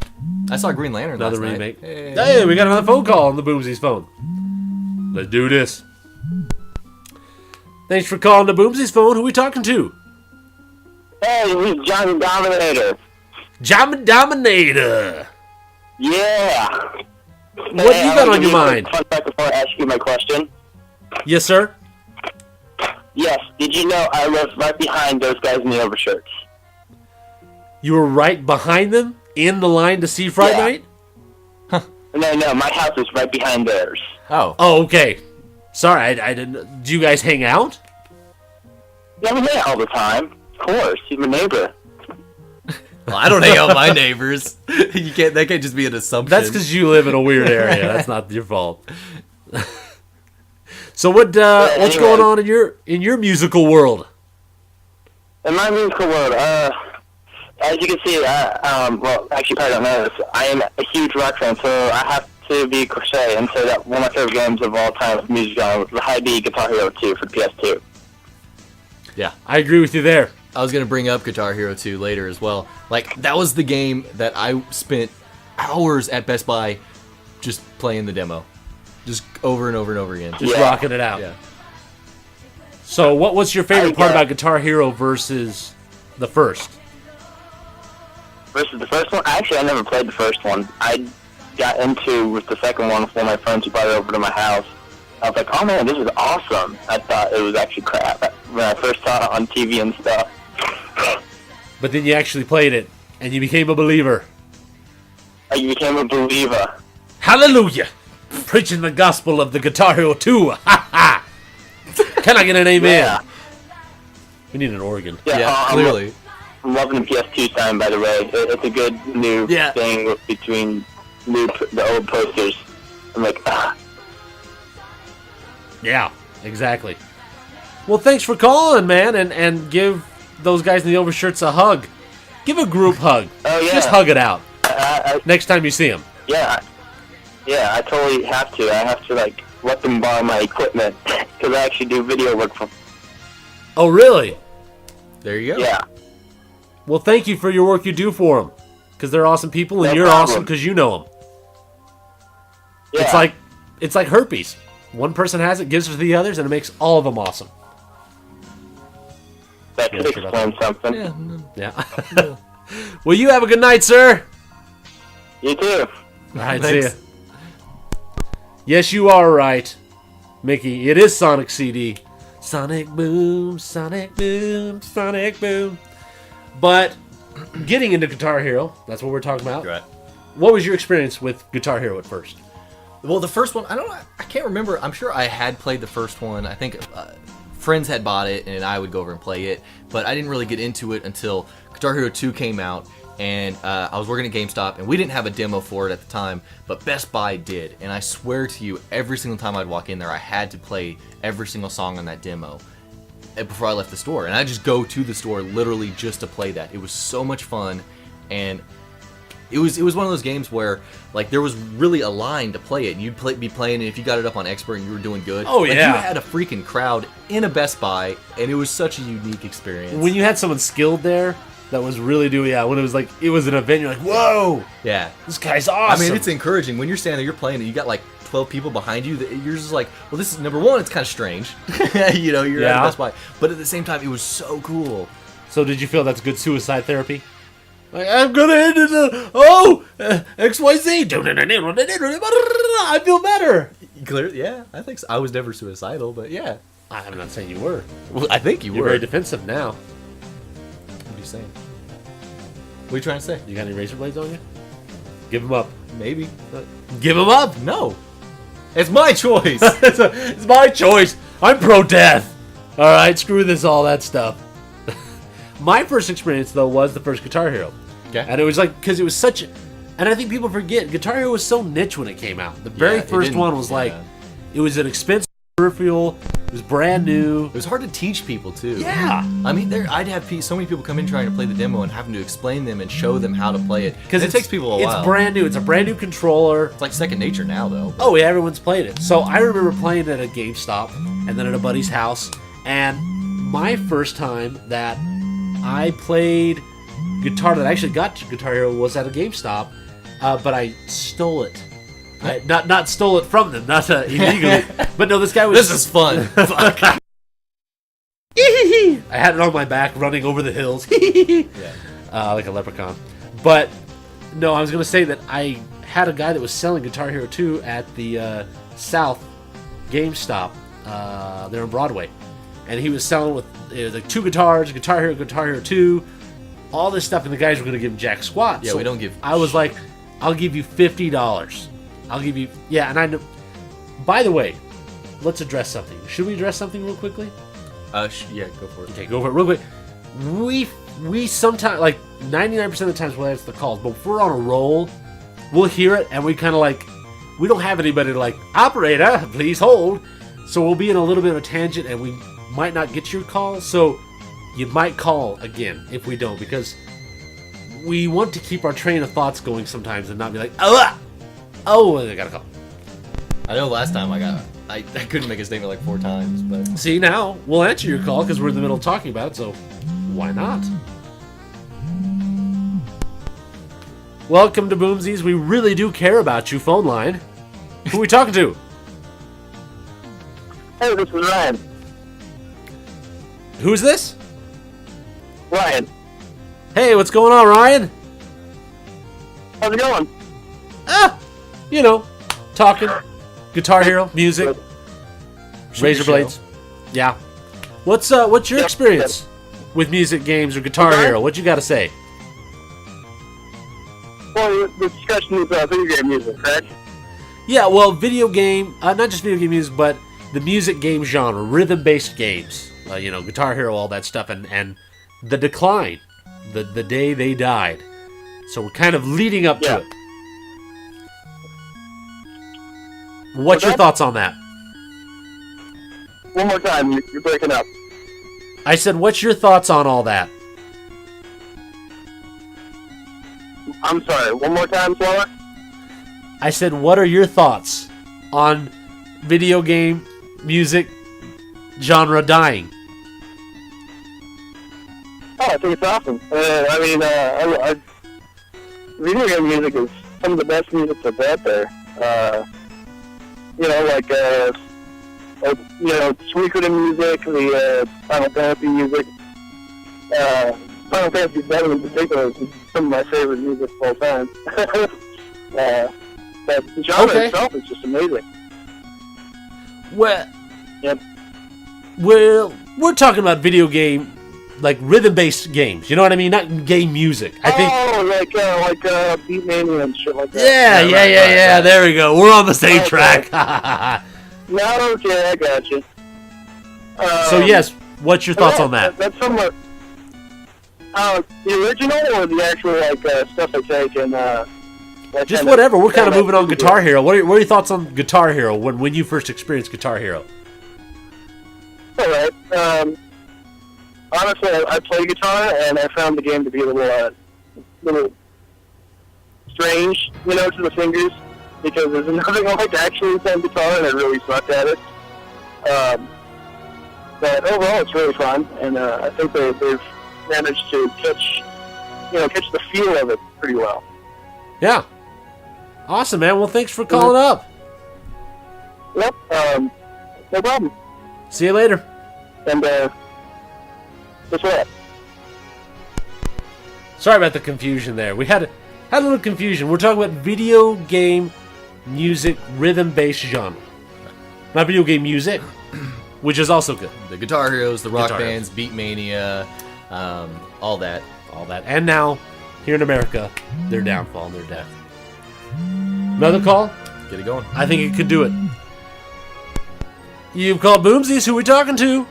I saw Green Lantern another last remake. night. Hey, we got another phone call on the Boomzies phone. Let's do this. Thanks for calling the Boomzies phone. Who we talking to? Hey, this is Johnny Dominator. Jam Dominator. Yeah. What do you got on your mind? Fun fact before I ask you my question. Yes, sir. Yes. Did you know I was right behind those guys in the overshirts? You were right behind them in the line to see Fright Yeah. Night? No. My house is right behind theirs. Oh. Oh, okay. Sorry, I didn't. Do you guys hang out? Yeah, we hang out all the time. Of course, you're my neighbor. Well, I don't hang out with my neighbors. You can't. That can't just be an assumption. That's because you live in a weird area. That's not your fault. So what's anyway. going on in your musical world? In my musical world, as you can see, well, actually, you probably don't know this. I am a huge rock fan, so I have to be crochet and say that one of my favorite games of all time with music genre was the High-B Guitar Hero 2 for the PS2. Yeah. I agree with you there. I was gonna bring up Guitar Hero 2 later as well. Like that was the game that I spent hours at Best Buy just playing the demo, just over and over and over again. Just Yeah. rocking it out. Yeah. So what was your favorite I part got- about Guitar Hero versus the first? Versus the first one, actually, I never played the first one. I got into with the second one with one of my friends who brought it over to my house. I was like, oh man, this is awesome. I thought it was actually crap when I first saw it on TV and stuff. But then you actually played it, and you became a believer. I became a believer. Hallelujah! Preaching the gospel of the Guitar Hero 2. Ha ha! Can I get an amen? Yeah. We need an organ. Yeah, clearly. I'm loving the PS2 sign, by the way. It's a good new Yeah. thing between the old posters. I'm like, ah. Yeah, exactly. Well, thanks for calling, man, and give those guys in the overshirts a hug. Give a group hug. Oh, yeah. Just hug it out I, next time you see them. yeah, I totally have to. I have to, like, let them borrow my equipment, because I actually do video work for. Oh, really? There you go. Yeah. Well, thank you for your work you do for them, because they're awesome people, and No you're problem. awesome because you know them. Yeah. It's like herpes. One person has it, gives it to the others, and it makes all of them awesome. That could explain something. Yeah. Yeah. Well, you have a good night, sir. You too. All right, see Thanks. ya. Yes, you are right, Mickey. It is Sonic CD. Sonic Boom, Sonic Boom, Sonic Boom. But getting into Guitar Hero, that's what we're talking about. Right. What was your experience with Guitar Hero at first? Well, the first one, I can't remember. I'm sure I had played the first one. I think friends had bought it, and I would go over and play it. But I didn't really get into it until Guitar Hero 2 came out, and I was working at GameStop, and we didn't have a demo for it at the time, but Best Buy did. And I swear to you, every single time I'd walk in there, I had to play every single song on that demo before I left the store. And I just go to the store literally just to play that. It was so much fun, and it was one of those games where like there was really a line to play it. And you'd be playing it if you got it up on expert and you were doing good. Oh, like, yeah. you had a freaking crowd in a Best Buy, and it was such a unique experience. When you had someone skilled there that was really doing, when it was like, it was an event, you're like, whoa, yeah, this guy's awesome. I mean, it's encouraging when you're standing there, you're playing it, you got like 12 people behind you. That you're just like, well, this is number one. It's kind of strange, you know. You're at a Best Buy, but at the same time, it was so cool. So did you feel that's good suicide therapy? Like, I'm gonna end it. XYZ. I feel better. Clear, yeah, I think so. I was never suicidal, but yeah, I'm not saying you were. well, I think You're were. very defensive now. What are you saying? What are you trying to say? You got any razor blades on you? Give them up. Maybe. Give them up. No, it's my choice. It's my choice. I'm pro-death. All right, screw this, all that stuff. My first experience, though, was the first Guitar Hero. Okay. And it was like, because it was such, and I think people forget, Guitar Hero was so niche when it came out. The very Yeah, it first didn't- one was like, yeah. it was an expensive peripheral, it was brand new. It was hard to teach people too. Yeah. I mean, I'd have so many people come in trying to play the demo and having to explain them and show them how to play it. Because it takes people a while. It's brand new. It's a brand new controller. It's like second nature now, though. Oh, yeah, everyone's played it. So I remember playing it at GameStop and then at a buddy's house. And my first time that I played guitar that I actually got to Guitar Hero was at a GameStop, but I stole it. Not stole it from them, not illegally. But no, this guy was. This is fun. Fuck. I had it on my back running over the hills. Like a leprechaun. But no, I was going to say that I had a guy that was selling Guitar Hero 2 at the South GameStop there on Broadway. And he was selling with like 2 guitars, Guitar Hero 2, all this stuff, and the guys were going to give him jack squat. Yeah, So we don't give I was like, I'll give you $50. I'll give you... Yeah, and I know... By the way, let's address something. Should we address something real quickly? Yeah, go for it. Okay, go for it real quick. We sometimes, like 99% of the times we'll answer the calls, but if we're on a roll, we'll hear it and we kind of like, we don't have anybody to like, operator, please hold. So we'll be in a little bit of a tangent and we might not get your call. So you might call again if we don't, because we want to keep our train of thoughts going sometimes and not be like, oh, I got a call. I know last time I couldn't make a statement like 4 times, but See, now we'll answer your call because we're in the middle of talking about it, so why not? Welcome to Boomzies. We really do care about you. Phone line. Who are we talking to? Hey, this is Ryan. Who's this? Ryan, Hey, what's going on, Ryan? how's it going? You know, talking. Guitar Hero, music, razor show. blades. Yeah. What's your experience with music, games, or Guitar Okay. Hero? What you got to say? Well, the discussion is video game music, correct? Yeah, well, video game, not just video game music, but the music game genre, rhythm-based games. You know, Guitar Hero, all that stuff, and the decline, the day they died. So we're kind of leading up Yeah. to it. What's your Okay. thoughts on that? One more time, you're breaking up. I said, what's your thoughts on all that? I'm sorry, one more time, slower? I said, what are your thoughts on video game music genre dying? think it's awesome. Video game music is some of the best music that's out there. Suikoden music, the Final Fantasy music. Final Fantasy VII in particular is some of my favorite music of all time. But the genre itself is just amazing. Well, yep. Well, we're talking about video game, like rhythm-based games. You know what I mean? Not game music. I think. Oh, like Beatmania and shit like that. Yeah. There we go. We're on the same track. No, okay, I got you. So yes, what's your thoughts on that? That's somewhat. The original or the actual stuff they take and. Just whatever. We're kind of moving on Guitar Hero. What are your thoughts on Guitar Hero when you first experienced Guitar Hero? All right. Honestly, I play guitar, and I found the game to be a little strange, to the fingers, because there's nothing like actually playing guitar, and I really sucked at it. But overall, it's really fun, and I think they've managed to catch the feel of it pretty well. Yeah. Awesome, man. Well, thanks for calling up. Yep. No problem. See you later. And, guess what? Sorry about the confusion there. We had a little confusion. We're talking about video game music rhythm-based genre. Not video game music, which is also good. The Guitar Heroes, the rock Guitar bands, Beatmania, all that. And now, here in America, their downfall and their death. Another call? Get it going. I think it could do it. You've called Boomzies. Who are we talking to?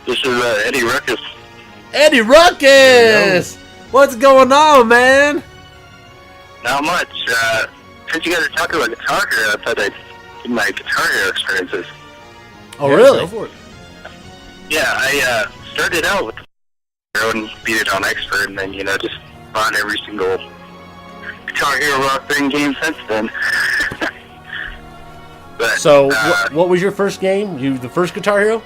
This is Eddie Ruckus. Eddie Ruckus! What's going on, man? Not much. Since you guys are talking about Guitar Hero, I thought I'd give my Guitar Hero experiences. Oh, really? Go for it. Yeah, I started out with Guitar Hero and beat it on Expert, and then, just bought every single Guitar Hero Rock Band game since then. But, so, what was your first game? The first Guitar Hero?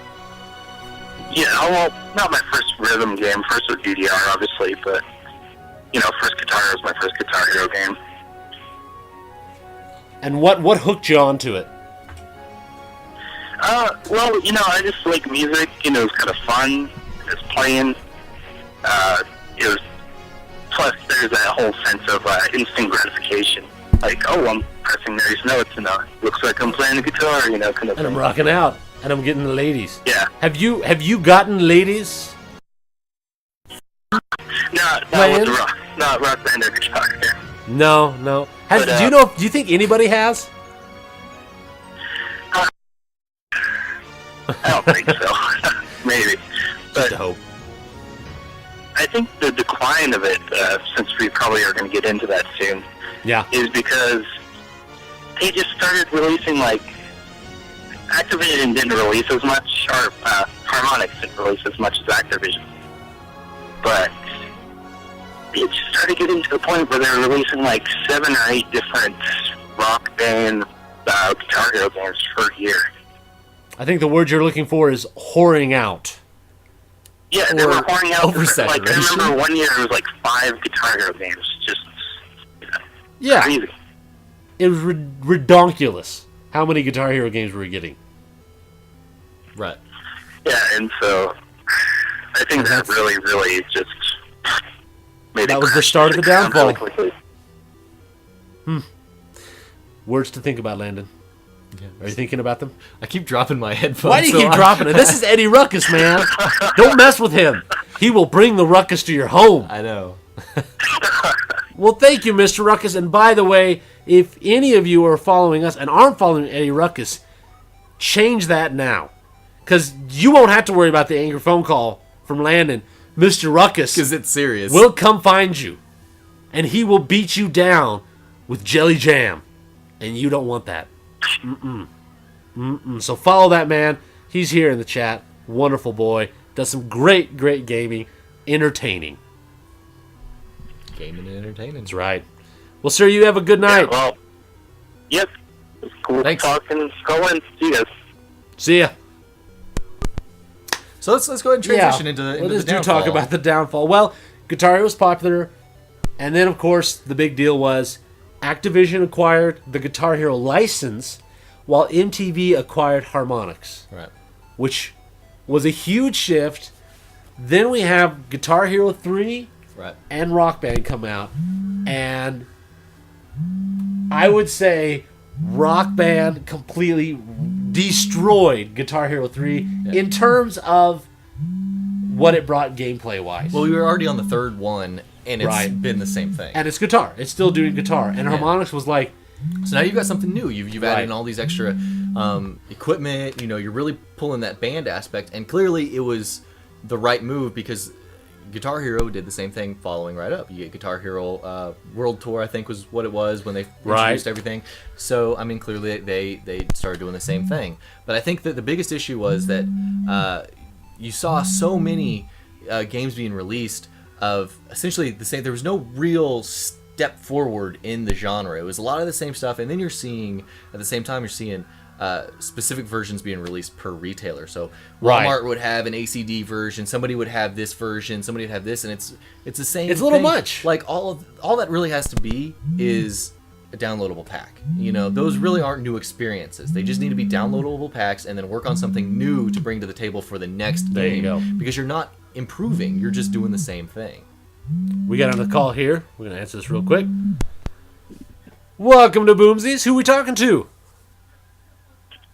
Yeah, well, not my first rhythm game. First was DDR, obviously, but, first Guitar Hero was my first Guitar Hero game. And what hooked you onto it? Well, I just like music. It was kind of fun. It was playing. Plus, there's that whole sense of instant gratification. Like, oh, I'm pressing these notes, and looks like I'm playing the guitar, kind of And thing. I'm rocking out, and I'm getting the ladies. Yeah. Have you gotten ladies? Not with not rock band or guitar. Yeah. No. Do you think anybody has? I don't think so. Maybe. Just a hope. I think the decline of it, since we probably are going to get into that soon, is because they just started releasing, Activision didn't release as much, or Harmonix didn't release as much as Activision. But it just started getting to the point where they were releasing 7 or 8 different rock band Guitar Hero games per year. I think the word you're looking for is whoring out. Yeah, they were pouring out. Oversaturation. I remember one year it was 5 Guitar Hero games. Just Yeah. crazy. It was redonkulous. How many Guitar Hero games were we getting? Right. Yeah, and so I think that really, really just made That it was the crash start of to the ground downfall. really quickly. Words to think about, Landon. Are you thinking about them? I keep dropping my headphones. Why do you keep dropping it? This is Eddie Ruckus, man. Don't mess with him. He will bring the ruckus to your home. I know. Well, thank you, Mr. Ruckus. And by the way, if any of you are following us and aren't following Eddie Ruckus, change that now. Because you won't have to worry about the angry phone call from Landon. Mr. Ruckus Because it's serious. will come find you. And he will beat you down with jelly jam. And you don't want that. So follow that man. He's here in the chat. Wonderful boy. Does some great, great gaming. Entertaining. Gaming and entertaining. That's right. Well, sir, you have a good night. Yeah, well, yep. It's cool Thanks. talking. Go in. See you guys. See ya. So let's go ahead and transition into the let's downfall. talk about the downfall. Well, Guitar Hero was popular, and then of course the big deal was Activision acquired the Guitar Hero license, while MTV acquired Harmonix, Right. which was a huge shift. Then we have Guitar Hero 3 Right. and Rock Band come out, and I would say Rock Band completely destroyed Guitar Hero 3 in terms of what it brought gameplay-wise. Well, we were already on the third one, and it's Right. been the same thing. And it's guitar. It's still doing guitar. And Harmonix was like, So now you've got something new. You've added Right. in all these extra equipment. You're really pulling that band aspect, and clearly it was the right move because Guitar Hero did the same thing following right up. You get Guitar Hero World Tour, I think was what it was when they introduced everything. So, I mean, clearly they started doing the same thing. But I think that the biggest issue was that you saw so many games being released of essentially the same. There was no real step forward in the genre. It was a lot of the same stuff, and then you're seeing, at the same time, you're seeing specific versions being released per retailer. So Walmart would have an ACD version, somebody would have this version, somebody would have this, and it's the same. It's a little thing. much. Like all that really has to be is a downloadable pack. Those really aren't new experiences. They just need to be downloadable packs, and then work on something new to bring to the table for the next game. There you go. Because you're not improving; you're just doing the same thing. we got on the call here. We're going to answer this real quick. Welcome to Boomzies. Who we talking to?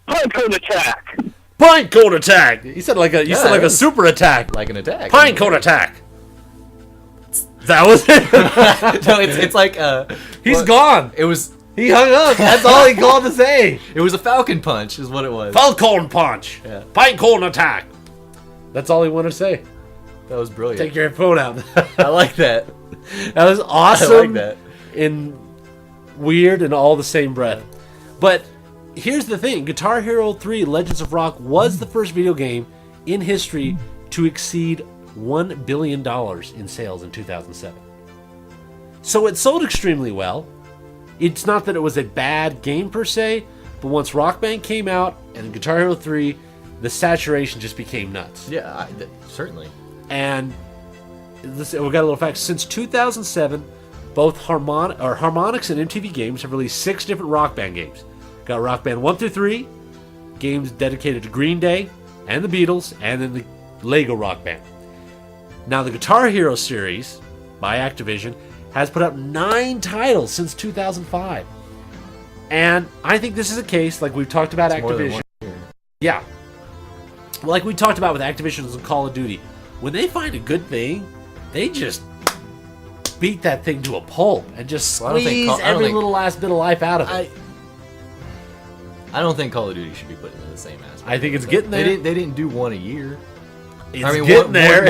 Pinecone attack. Pinecone attack. You said like a super attack. Like an attack. Pinecone attack. That was it. No, it's like He's well, gone. It was He hung up. That's all he called to say. It was a falcon punch, is what it was. Falcon punch. Yeah. Pinecone attack. That's all he wanted to say. That was brilliant. Take your phone out. I like that. That was awesome. I like that. In weird and all the same breath. But here's the thing. Guitar Hero 3 Legends of Rock was the first video game in history to exceed $1 billion in sales in 2007. So it sold extremely well. It's not that it was a bad game per se, but once Rock Band came out and Guitar Hero 3, the saturation just became nuts. Yeah, certainly. And we got a little fact. Since 2007, both Harmonix and MTV Games have released 6 different Rock Band games. Got Rock Band 1 through 3, games dedicated to Green Day and the Beatles, and then the Lego Rock Band. Now, the Guitar Hero series by Activision has put out 9 titles since 2005. And I think this is a case, like we've talked about Activision. Yeah. Like we talked about with Activision's Call of Duty. When they find a good thing, they just beat that thing to a pulp and just squeeze every little last bit of life out of it. I don't think Call of Duty should be put into the same aspect. I think it's getting there. They didn't do one a year. It's getting there.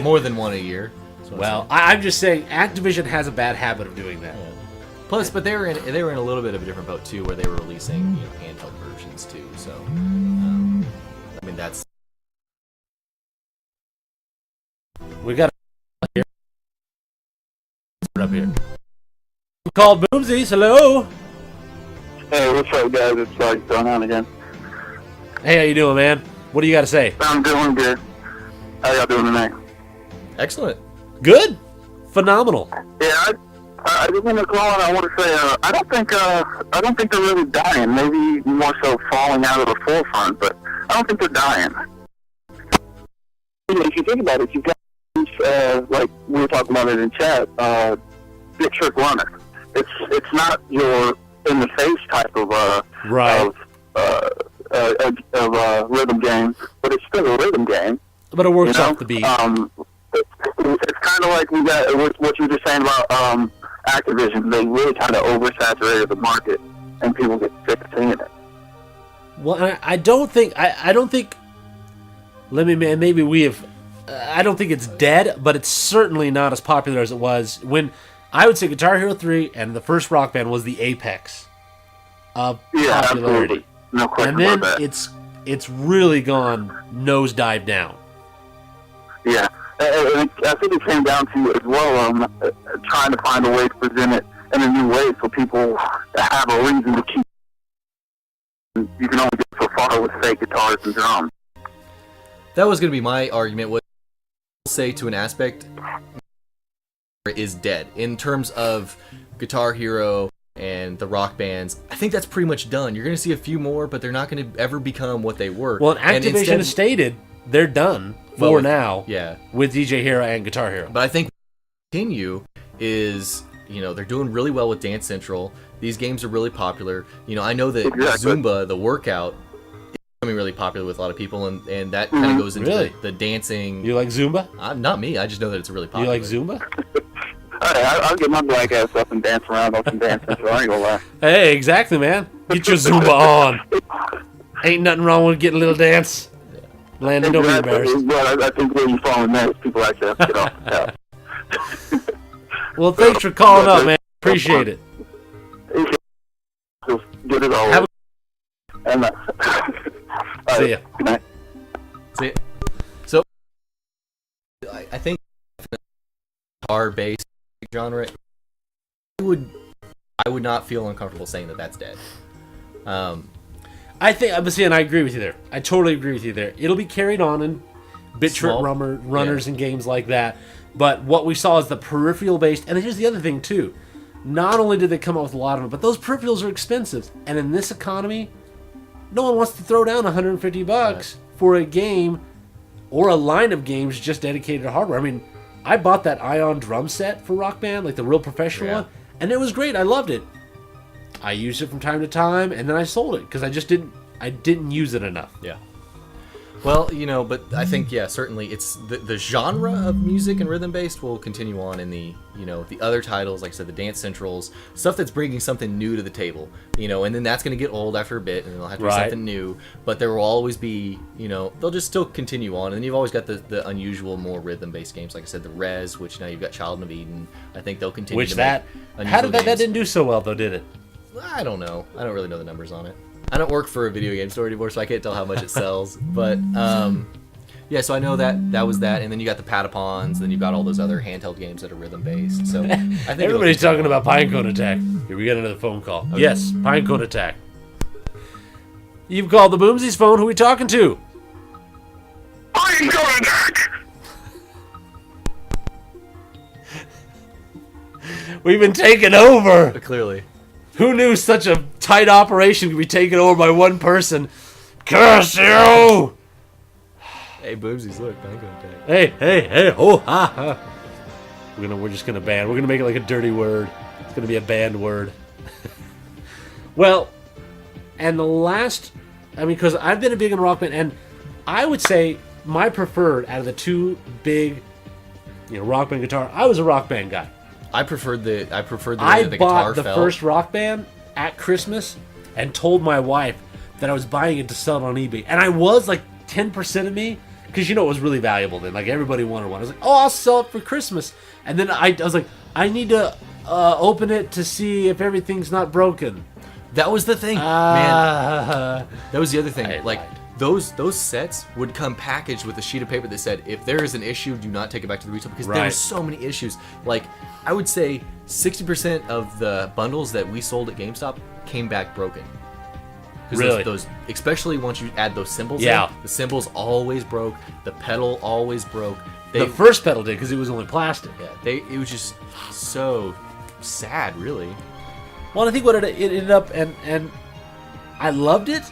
More than one a year. Well, I'm just saying Activision has a bad habit of doing that. Yeah. Plus, but they were in a little bit of a different boat too, where they were releasing handheld versions too. So, I mean that's. We got here. Up here. Called Boomzies. Hello. Hey, what's up, guys? It's going on again. Hey, how you doing, man? What do you got to say? I'm doing good. How y'all doing tonight? Excellent. Good. Phenomenal. Yeah, I just want to call and I want to say I don't think they're really dying. Maybe more so falling out of the forefront, but I don't think they're dying. If you think about it, you've got like we were talking about it in chat, big trick runner. It's not your in the face type of rhythm game, but it's still a rhythm game. But it works off the beat. It's kind of like we got what you were just saying about Activision. They really kind of oversaturated the market, and people get sick of seeing it. Well, I don't think. I don't think. Maybe we have. I don't think it's dead, but it's certainly not as popular as it was when. I would say Guitar Hero 3 and the first Rock Band was the apex of popularity. Absolutely. No question and then about that. it's really gone nosedive down. Yeah. I think it came down to as well trying to find a way to present it in a new way so people have a reason to keep. You can only get so far with fake guitars and drums. That was going to be my argument. What I'll say to an aspect is dead in terms of Guitar Hero and the Rock bands. I think that's pretty much done. You're going to see a few more, but they're not going to ever become what they were. Well, Activision has stated they're done for now. Yeah, with DJ Hero and Guitar Hero. But I think continue is, they're doing really well with Dance Central. These games are really popular. I know that Zumba, the workout, is becoming really popular with a lot of people, and that kind of goes into the dancing. You like Zumba? Not me. I just know that it's really popular. You like Zumba? I'll get my black ass up and dance around on some Dance Central. I ain't gonna lie. Hey, exactly, man. Get your Zumba on. Ain't nothing wrong with getting a little dance. Landon, don't be embarrassed. Well, I think where you fall in that is people like that. Get off. Yeah. Well, thanks for calling up, man. Appreciate it. Just get it all. See ya. Good night. See ya. So, I think guitar-based genre, I would not feel uncomfortable saying that that's dead. I think, and I agree with you there. I totally agree with you there. It'll be carried on in bit-trip runners and games like that. But what we saw is the peripheral-based, and here's the other thing too. Not only did they come out with a lot of them, but those peripherals are expensive. And in this economy, no one wants to throw down $150 for a game or a line of games just dedicated to hardware. I mean, I bought that Ion drum set for Rock Band, like the real professional one, and it was great. I loved it. I used it from time to time, and then I sold it because I didn't use it enough. Yeah. Well, but I think, certainly it's the genre of music and rhythm-based will continue on in the other titles, like I said, the Dance Centrals, stuff that's bringing something new to the table, and then that's going to get old after a bit, and they'll have to be something new, but there will always be, they'll just still continue on, and then you've always got the unusual, more rhythm-based games, like I said, the Res, which now you've got Child of Eden. I think they'll continue to make unusual games. That didn't do so well, though, did it? I don't know. I don't really know the numbers on it. I don't work for a video game store anymore, so I can't tell how much it sells. But, so I know that was that. And then you got the Patapons, then you've got all those other handheld games that are rhythm-based. So I think everybody's talking about Pinecone Attack. Here, we got another phone call. Okay. Yes, Pinecone Attack. You've called the Boomzies phone. Who are we talking to? Pinecone Attack! We've been taken over. Clearly. Who knew such a tight operation could be taken over by one person? Curse you! Hey, Boomzies, look, Pinecone Attack. Hey, oh, ha, ha. We're just gonna ban. We're gonna make it like a dirty word. It's gonna be a banned word. Well, and the last, because I've been a big in Rock Band, and I would say my preferred out of the two big, Rock Band guitar. I was a Rock Band guy. I preferred the way that the I guitar bought the felt. first Rock Band at Christmas and told my wife that I was buying it to sell it on eBay. And I was like 10% of me, because it was really valuable then. Like everybody wanted one. I was like, I'll sell it for Christmas. And then I was like, I need to open it to see if everything's not broken. That was the thing, man. That was the other thing. Like those sets would come packaged with a sheet of paper that said, if there is an issue, do not take it back to the retail, because there are so many issues. Like, I would say 60% of the bundles that we sold at GameStop came back broken. Really? Those, especially once you add those cymbals in, the cymbals always broke, the pedal always broke. The first pedal did, because it was only plastic. Yeah, it was just so sad, really. Well, I think what it ended up, and I loved it,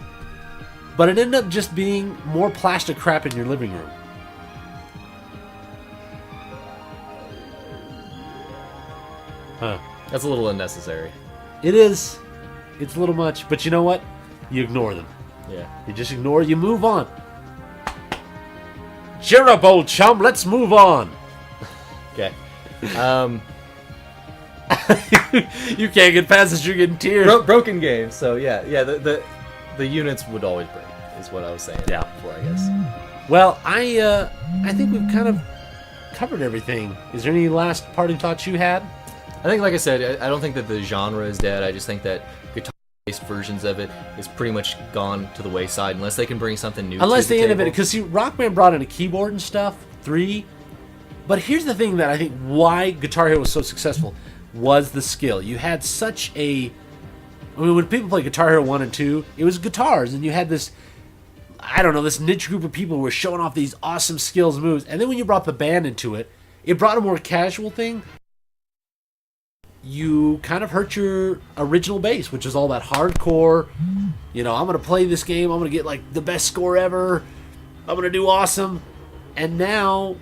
but it ended up just being more plastic crap in your living room. Huh. That's a little unnecessary. It is. It's a little much, but you know what? You ignore them. Yeah. You just ignore, you move on. Cheer up, old chum, let's move on. Okay. You can't get past this, you're getting tears. Broken games, so yeah, the units would always break, is what I was saying before, I guess. Well, I think we've kind of covered everything. Is there any last parting thoughts you had? I think, like I said, I don't think that the genre is dead. I just think that guitar-based versions of it is pretty much gone to the wayside unless they can bring something new. Unless to the they innovate it, table. because see, Rock Band brought in a keyboard and stuff, 3. But here's the thing that I think why Guitar Hero was so successful was the skill. You had such a... when people play Guitar Hero 1 and 2, it was guitars, and you had this... I don't know, this niche group of people were showing off these awesome skills moves. And then when you brought the band into it, it brought a more casual thing. You kind of hurt your original base, which is all that hardcore, I'm going to play this game, I'm going to get like the best score ever, I'm going to do awesome. And now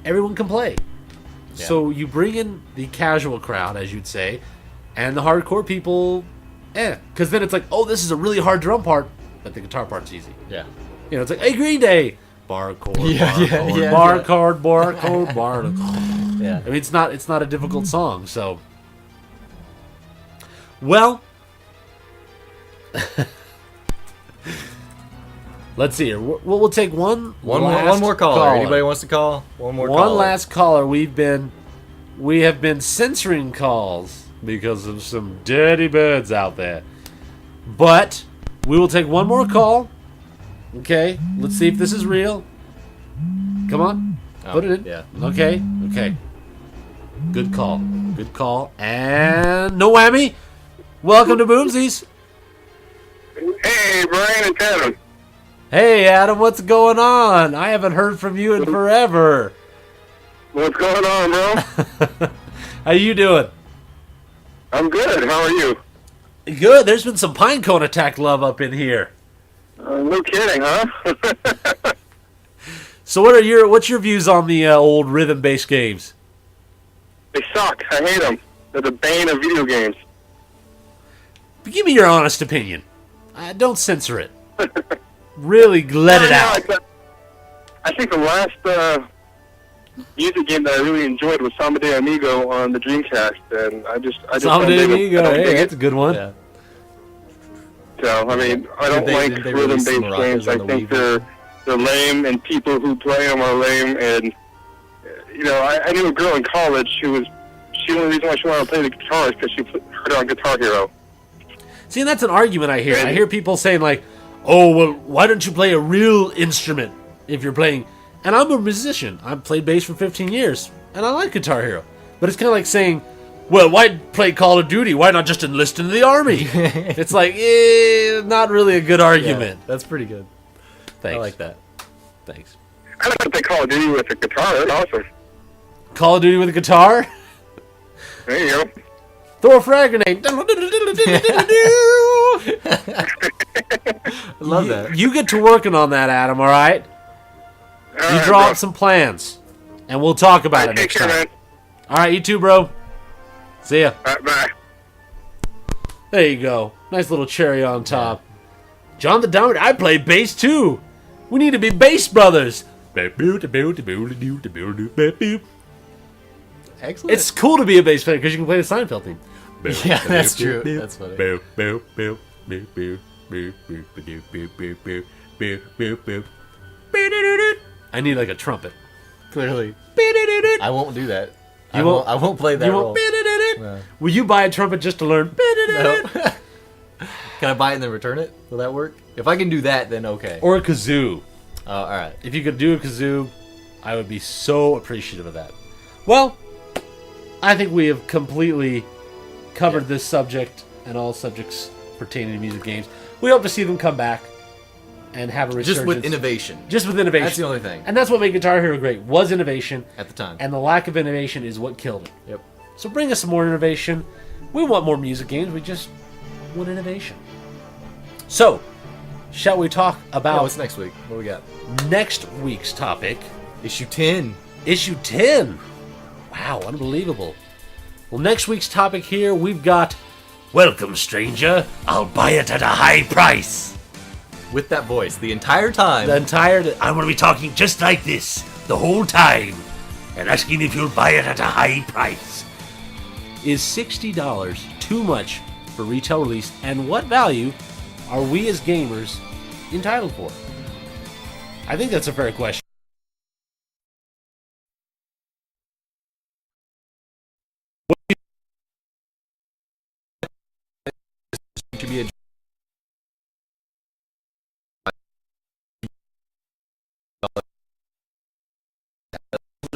everyone can play. Yeah. So you bring in the casual crowd, as you'd say, and the hardcore people, because then it's like, oh, this is a really hard drum part, but the guitar part's easy. Yeah. It's like, hey, Green Day, barcode, barcode. Yeah. I mean, it's not a difficult song, so. Well, let's see here. We'll take one more caller. Anybody wants to call? One last caller. We have been censoring calls because of some dirty birds out there. But we will take one more call. Okay, let's see if this is real. Come on, put it in. Yeah. Okay. Good call. And no whammy. Welcome to Boomzies. Hey, Brian and Kevin. Hey, Adam, what's going on? I haven't heard from you in forever. What's going on, bro? How you doing? I'm good. How are you? Good. There's been some Pinecone Attack love up in here. No kidding, huh? So what's your views on the old rhythm-based games? They suck. I hate them. They're the bane of video games. But give me your honest opinion. Don't censor it. Really let it out. I think the last music game that I really enjoyed was Samba de Amigo on the Dreamcast, and I just Samba de Amigo. Hey, that's a good one. Yeah. So I mean, I don't like rhythm-based games. I think they're lame, and people who play them are lame. And I knew a girl in college who was the only reason why she wanted to play the guitar is because she heard it on Guitar Hero. See, and that's an argument I hear. I hear people saying like, "Oh, well, why don't you play a real instrument if you're playing?" And I'm a musician. I've played bass for 15 years, and I like Guitar Hero. But it's kind of like saying, well, why play Call of Duty? Why not just enlist into the army? It's like, not really a good argument. Yeah, that's pretty good. Thanks. I like that. Thanks. I like to play Call of Duty with a guitar. That's awesome. Call of Duty with a guitar? There you go. Throw a frag grenade. I love that. You get to working on that, Adam, all right? You draw up some plans, and we'll talk about it next time. Man. All right, you too, bro. See ya. Bye. There you go. Nice little cherry on top. John the Dominator, I play bass too. We need to be bass brothers. Excellent. It's cool to be a bass player because you can play the Seinfeld theme. Yeah, that's true. That's funny. I need like a trumpet. Clearly. I won't do that. I won't- won't play that You role. won't. No. Will you buy a trumpet just to learn? No. Can I buy it and then return it? Will that work? If I can do that, then okay. Or a kazoo. All right. If you could do a kazoo, I would be so appreciative of that. Well, I think we have completely covered this subject and all subjects pertaining to music games. We hope to see them come back and have a resurgence. Just with innovation. Just with innovation. That's the only thing. And that's what made Guitar Hero great, was innovation. At the time. And the lack of innovation is what killed it. Yep. So bring us some more innovation. We want more music games. We just want innovation. So, shall we talk about what's next week? What do we got? next week's topic? Issue 10. Issue 10. Wow, unbelievable. Well, next week's topic here, we've got, welcome, stranger. I'll buy it at a high price. With that voice the entire time. I'm going to be talking just like this the whole time and asking if you'll buy it at a high price. Is $60 too much for retail release, and what value are we as gamers entitled for? I think that's a fair question. Should be a bit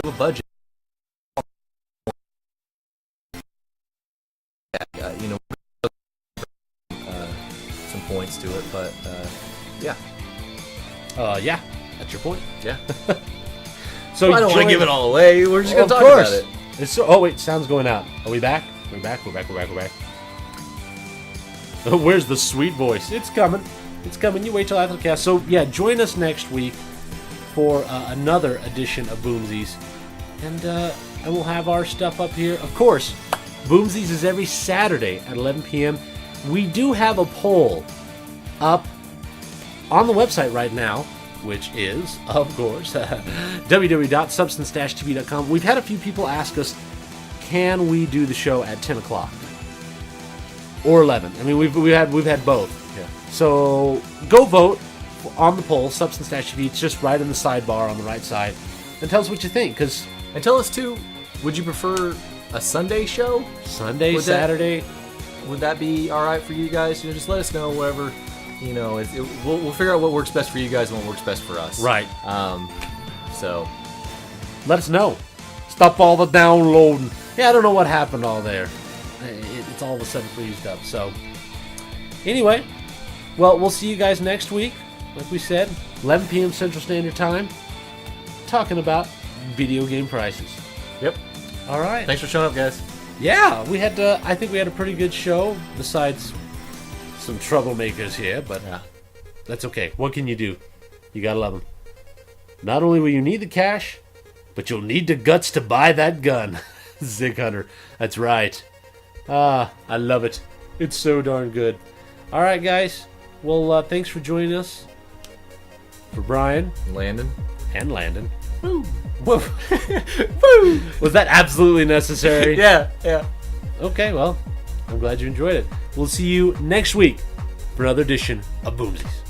of a budget. Some points to it, but yeah. Yeah, that's your point. Yeah. So Well, I don't want to give it all away. We're just going to Of talk course. about it. It's so, oh wait, sound's going out. Are we back? We're back. Oh, where's the sweet voice? It's coming. It's coming. You wait till after the cast. So yeah, join us next week for another edition of Boomzies, and we'll have our stuff up here. Of course, Boomzies is every Saturday at 11 p.m. We do have a poll up on the website right now, which is, of course, www.substance-tv.com. We've had a few people ask us, can we do the show at 10 o'clock? Or 11. I mean, we've had both. Yeah. So go vote on the poll, Substance-TV. It's just right in the sidebar on the right side. And tell us what you think, because And tell us, too, would you prefer a Sunday show? Sunday, Saturday... Would that be all right for you guys? Just let us know, whatever. We'll figure out what works best for you guys and what works best for us. Right. So Let us know. Stop all the downloading. Yeah, I don't know what happened all there. It's all of a sudden freezed up. So, anyway, well, we'll see you guys next week. Like we said, 11 p.m. Central Standard Time. Talking about video game prices. Yep. All right. Thanks for showing up, guys. Yeah, I think we had a pretty good show, besides some troublemakers here, but Yeah. that's okay. What can you do? You gotta love them. Not only will you need the cash, but you'll need the guts to buy that gun. Zig Hunter. That's right. I love it. It's so darn good. All right, guys. Well, thanks for joining us. For Brian. Landon. And Landon. Woo. Woo. Woo. Was that absolutely necessary? Yeah. Okay, well, I'm glad you enjoyed it. We'll see you next week for another edition of Boomzies.